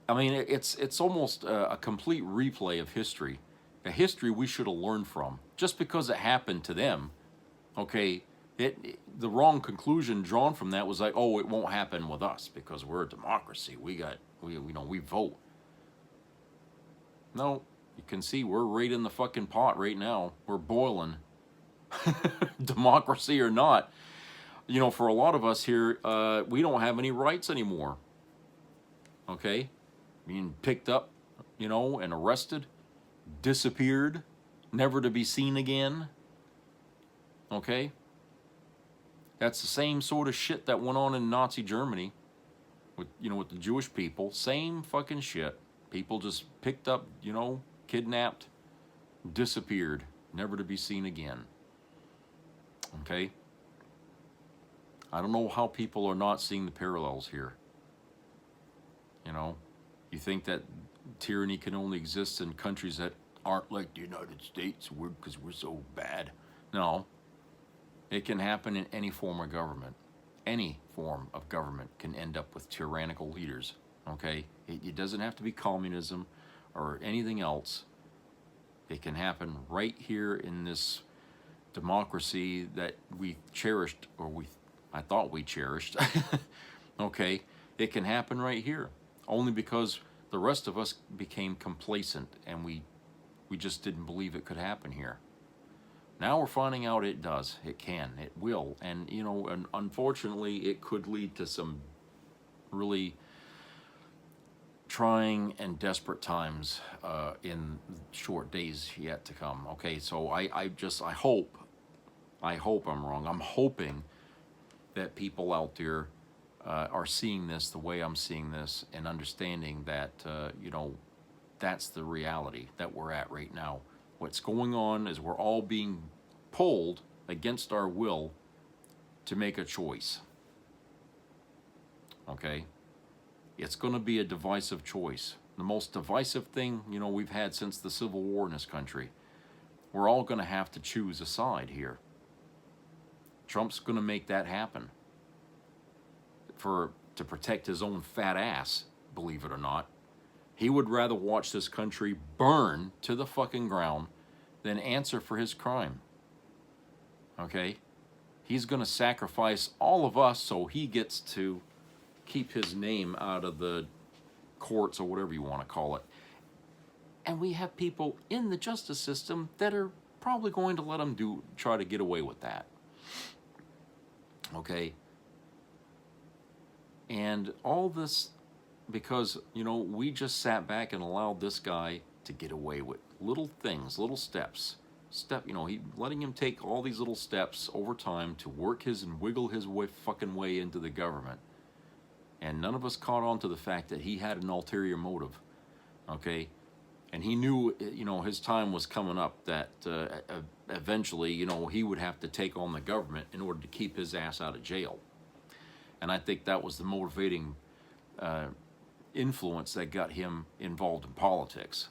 I mean, it's almost a complete replay of history. A history we should have learned from. Just because it happened to them, okay, the wrong conclusion drawn from that was like, oh, it won't happen with us because we're a democracy. We vote. No, you can see we're right in the fucking pot right now. We're boiling. Democracy or not. For a lot of us here, we don't have any rights anymore. Okay? Being picked up, and arrested, disappeared, never to be seen again. Okay? That's the same sort of shit that went on in Nazi Germany with the Jewish people. Same fucking shit. People just picked up, kidnapped, disappeared, never to be seen again. Okay? I don't know how people are not seeing the parallels here. You think that tyranny can only exist in countries that aren't like the United States because we're so bad. No. It can happen in any form of government. Any form of government can end up with tyrannical leaders. Okay? It doesn't have to be communism or anything else. It can happen right here in this democracy that we cherished, or I thought we cherished. Okay? It can happen right here. Only because the rest of us became complacent and we just didn't believe it could happen here. Now we're finding out it does. It can. It will. And, and unfortunately, it could lead to some really trying and desperate times in short days yet to come. Okay, so I hope I'm wrong. I'm hoping that people out there are seeing this the way I'm seeing this and understanding that, that's the reality that we're at right now. What's going on is we're all being pulled against our will to make a choice. Okay? It's going to be a divisive choice. The most divisive thing, we've had since the Civil War in this country. We're all going to have to choose a side here. Trump's going to make that happen. To protect his own fat ass, believe it or not. He would rather watch this country burn to the fucking ground than answer for his crime. Okay? He's going to sacrifice all of us so he gets to keep his name out of the courts or whatever you want to call it. And we have people in the justice system that are probably going to let him try to get away with that. Okay? And all this because, we just sat back and allowed this guy to get away with little things, little steps. Letting him take all these little steps over time to work and wiggle his fucking way into the government. And none of us caught on to the fact that he had an ulterior motive. Okay? And he knew, his time was coming up, that eventually, he would have to take on the government in order to keep his ass out of jail. And I think that was the motivating influence that got him involved in politics.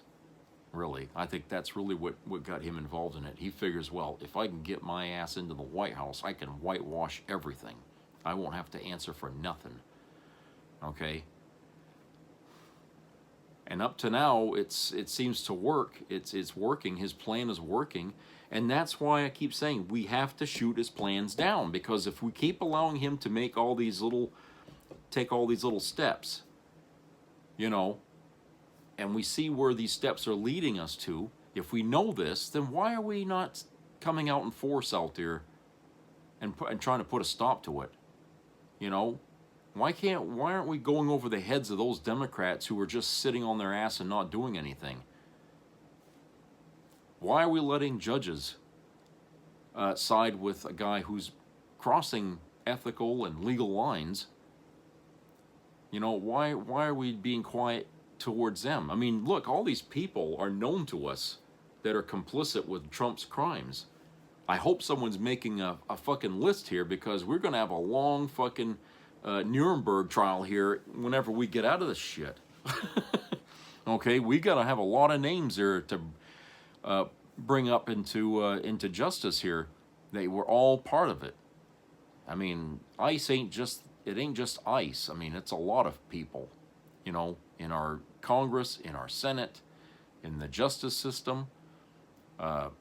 Really, I think that's really what got him involved in it. He figures, well, if I can get my ass into the White House, I can whitewash everything. I won't have to answer for nothing. Okay? And up to now, it seems to work. It's working. His plan is working. And that's why I keep saying we have to shoot his plans down, because if we keep allowing him to take all these little steps, you know, and we see where these steps are leading us to, if we know this, then why are we not coming out in force out there and trying to put a stop to it? You know, why aren't we going over the heads of those Democrats who are just sitting on their ass and not doing anything? Why are we letting judges side with a guy who's crossing ethical and legal lines? You know, why are we being quiet towards them? I mean, look, all these people are known to us that are complicit with Trump's crimes. I hope someone's making a fucking list here, because we're going to have a long fucking Nuremberg trial here whenever we get out of this shit. Okay, we got to have a lot of names there to bring up into justice here. They were all part of it. I mean, ICE ain't just ICE. I mean, it's a lot of people, you know, in our Congress, in our Senate, in the justice system, of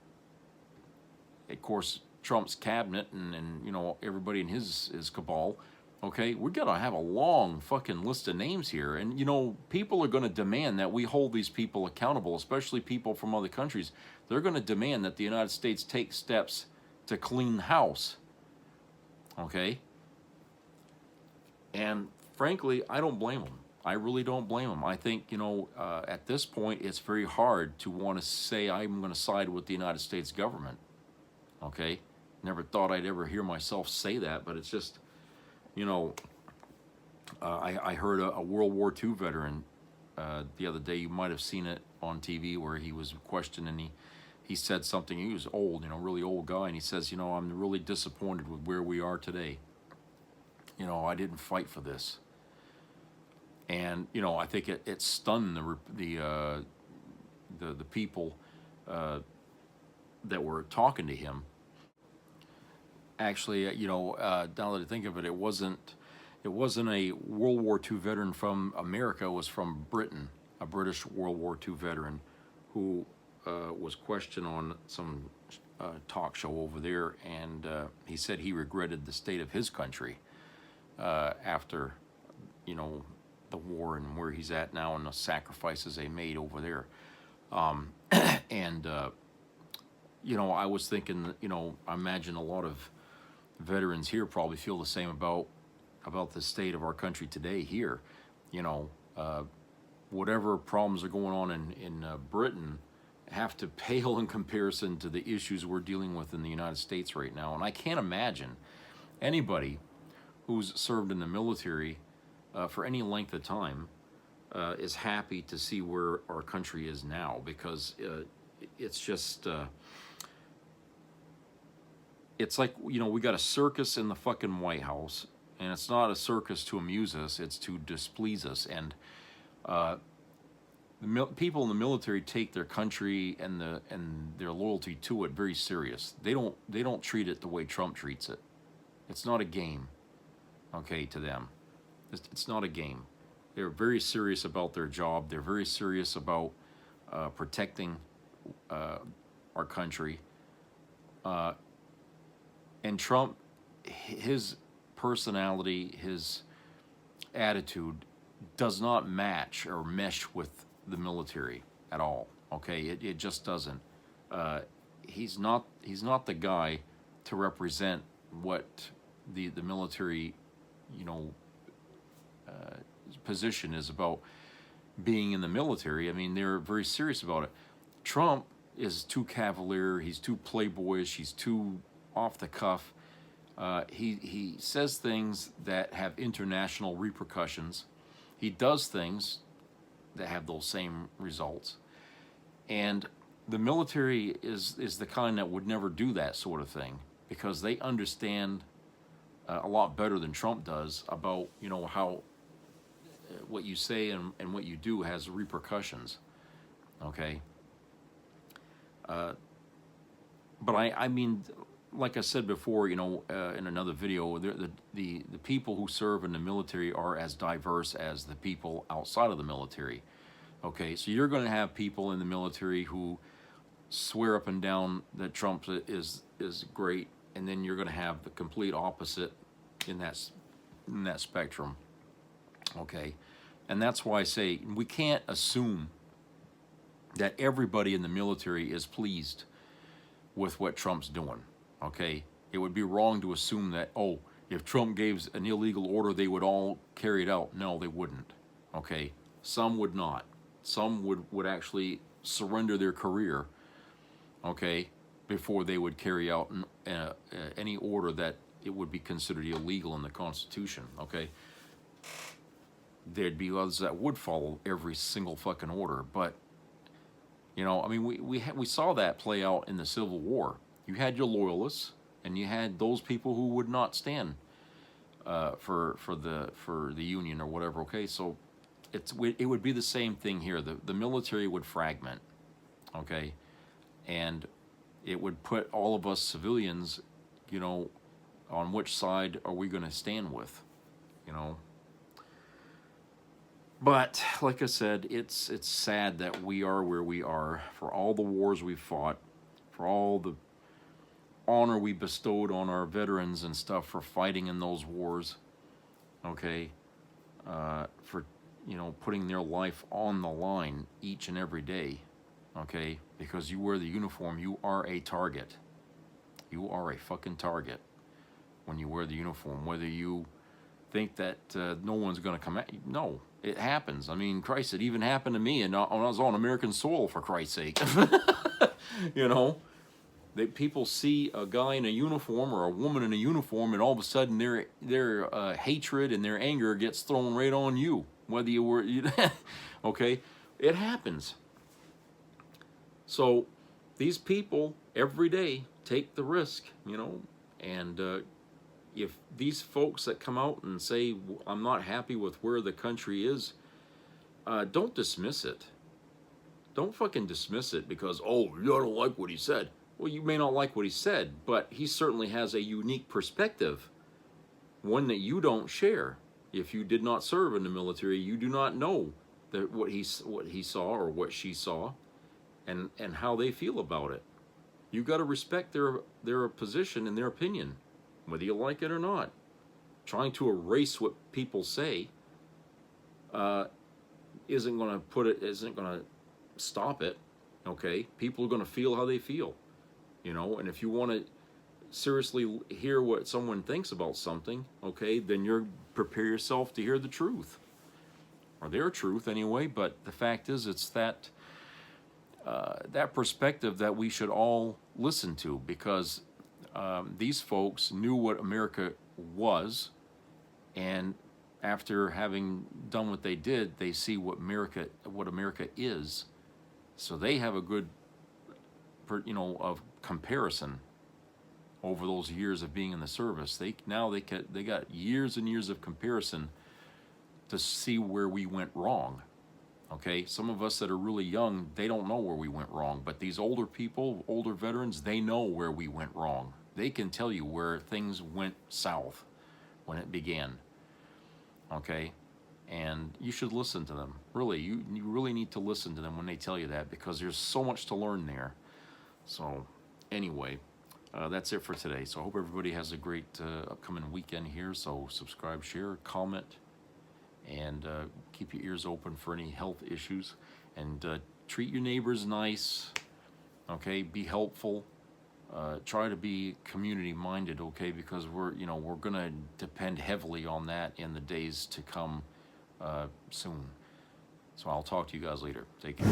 course, Trump's cabinet, and you know, everybody in his cabal. Okay, we're gonna have a long fucking list of names here, and you know, people are gonna demand that we hold these people accountable, especially people from other countries. They're gonna demand that the United States take steps to clean house. Okay, and frankly, I don't blame them. I really don't blame them. I think, you know, at this point, it's very hard to want to say I'm going to side with the United States government. Okay? Never thought I'd ever hear myself say that, but it's just, you know, I heard a World War II veteran the other day. You might have seen it on TV where he was questioned, and he said something. He was old, you know, really old guy, and he says, you know, I'm really disappointed with where we are today. You know, I didn't fight for this. And you know, I think it stunned the people that were talking to him. Actually, you know, now that I think of it, it wasn't a World War II veteran from America. It was from Britain, a British World War II veteran who was questioned on some talk show over there, and he said he regretted the state of his country after, you know, the war and where he's at now and the sacrifices they made over there. You know, I was thinking, you know, I imagine a lot of veterans here probably feel the same about the state of our country today here. You know, whatever problems are going on in Britain have to pale in comparison to the issues we're dealing with in the United States right now. And I can't imagine anybody who's served in the military for any length of time is happy to see where our country is now, because it's just it's like, you know, we got a circus in the fucking White House, and it's not a circus to amuse us, it's to displease us. And people in the military take their country and their loyalty to it very serious. They don't treat it the way Trump treats it. It's not a game, okay, to them. It's not a game. They're very serious about their job. They're very serious about protecting our country. And Trump, his personality, his attitude does not match or mesh with the military at all. Okay, it just doesn't. He's not the guy to represent what the military, you know, position is about being in the military. I mean, they're very serious about it. Trump is too cavalier. He's too playboyish. He's too off the cuff. He says things that have international repercussions. He does things that have those same results. And the military is the kind that would never do that sort of thing, because they understand a lot better than Trump does about, you know, how what you say and what you do has repercussions. Okay. But I mean, like I said before, you know, in another video, the people who serve in the military are as diverse as the people outside of the military. Okay, so you're going to have people in the military who swear up and down that Trump is great, and then you're going to have the complete opposite in that spectrum. Okay, and that's why I say we can't assume that everybody in the military is pleased with what Trump's doing. Okay, it would be wrong to assume that, oh, if Trump gave an illegal order, they would all carry it out. No, they wouldn't. Okay, some would not. Some would actually surrender their career, okay, before they would carry out any order that it would be considered illegal in the Constitution. Okay, there'd be others that would follow every single fucking order, but you know, I mean, we saw that play out in the Civil War. You had your loyalists, and you had those people who would not stand for the Union or whatever. Okay, so it would be the same thing here. The military would fragment, okay, and it would put all of us civilians, you know, on which side are we going to stand with, you know. But like I said, it's sad that we are where we are, for all the wars we've fought, for all the honor we bestowed on our veterans and stuff for fighting in those wars, okay, for, you know, putting their life on the line each and every day, okay, because you wear the uniform, you are a target. You are a fucking target when you wear the uniform, whether you think that no one's going to come at you. No, it happens. I mean, Christ, it even happened to me, and I was on American soil, for Christ's sake. You know, people see a guy in a uniform or a woman in a uniform, and all of a sudden their hatred and their anger gets thrown right on you, whether you were, okay, it happens. So these people every day take the risk, you know, and if these folks that come out and say, I'm not happy with where the country is, don't dismiss it. Don't fucking dismiss it because, oh, you don't like what he said. Well, you may not like what he said, but he certainly has a unique perspective, one that you don't share. If you did not serve in the military, you do not know that what he saw or what she saw, and how they feel about it. You got to respect their position and their opinion, whether you like it or not. Trying to erase what people say isn't going to stop it. Okay, people are going to feel how they feel, you know. And if you want to seriously hear what someone thinks about something, okay, then you're prepare yourself to hear the truth, or their truth anyway. But the fact is, it's that perspective that we should all listen to, because these folks knew what America was, and after having done what they did, they see what America is. So they have a good, you know, of comparison over those years of being in the service. They got years and years of comparison to see where we went wrong. Okay, some of us that are really young, they don't know where we went wrong, but these older people, older veterans, they know where we went wrong. They can tell you where things went south when it began. Okay, and you should listen to them. Really, you really need to listen to them when they tell you that, because there's so much to learn there. So anyway, that's it for today. So I hope everybody has a great upcoming weekend here. So subscribe, share, comment, and keep your ears open for any health issues, and treat your neighbors nice. Okay, be helpful. Try to be community minded, okay, because we're gonna depend heavily on that in the days to come soon. So I'll talk to you guys later. Take care.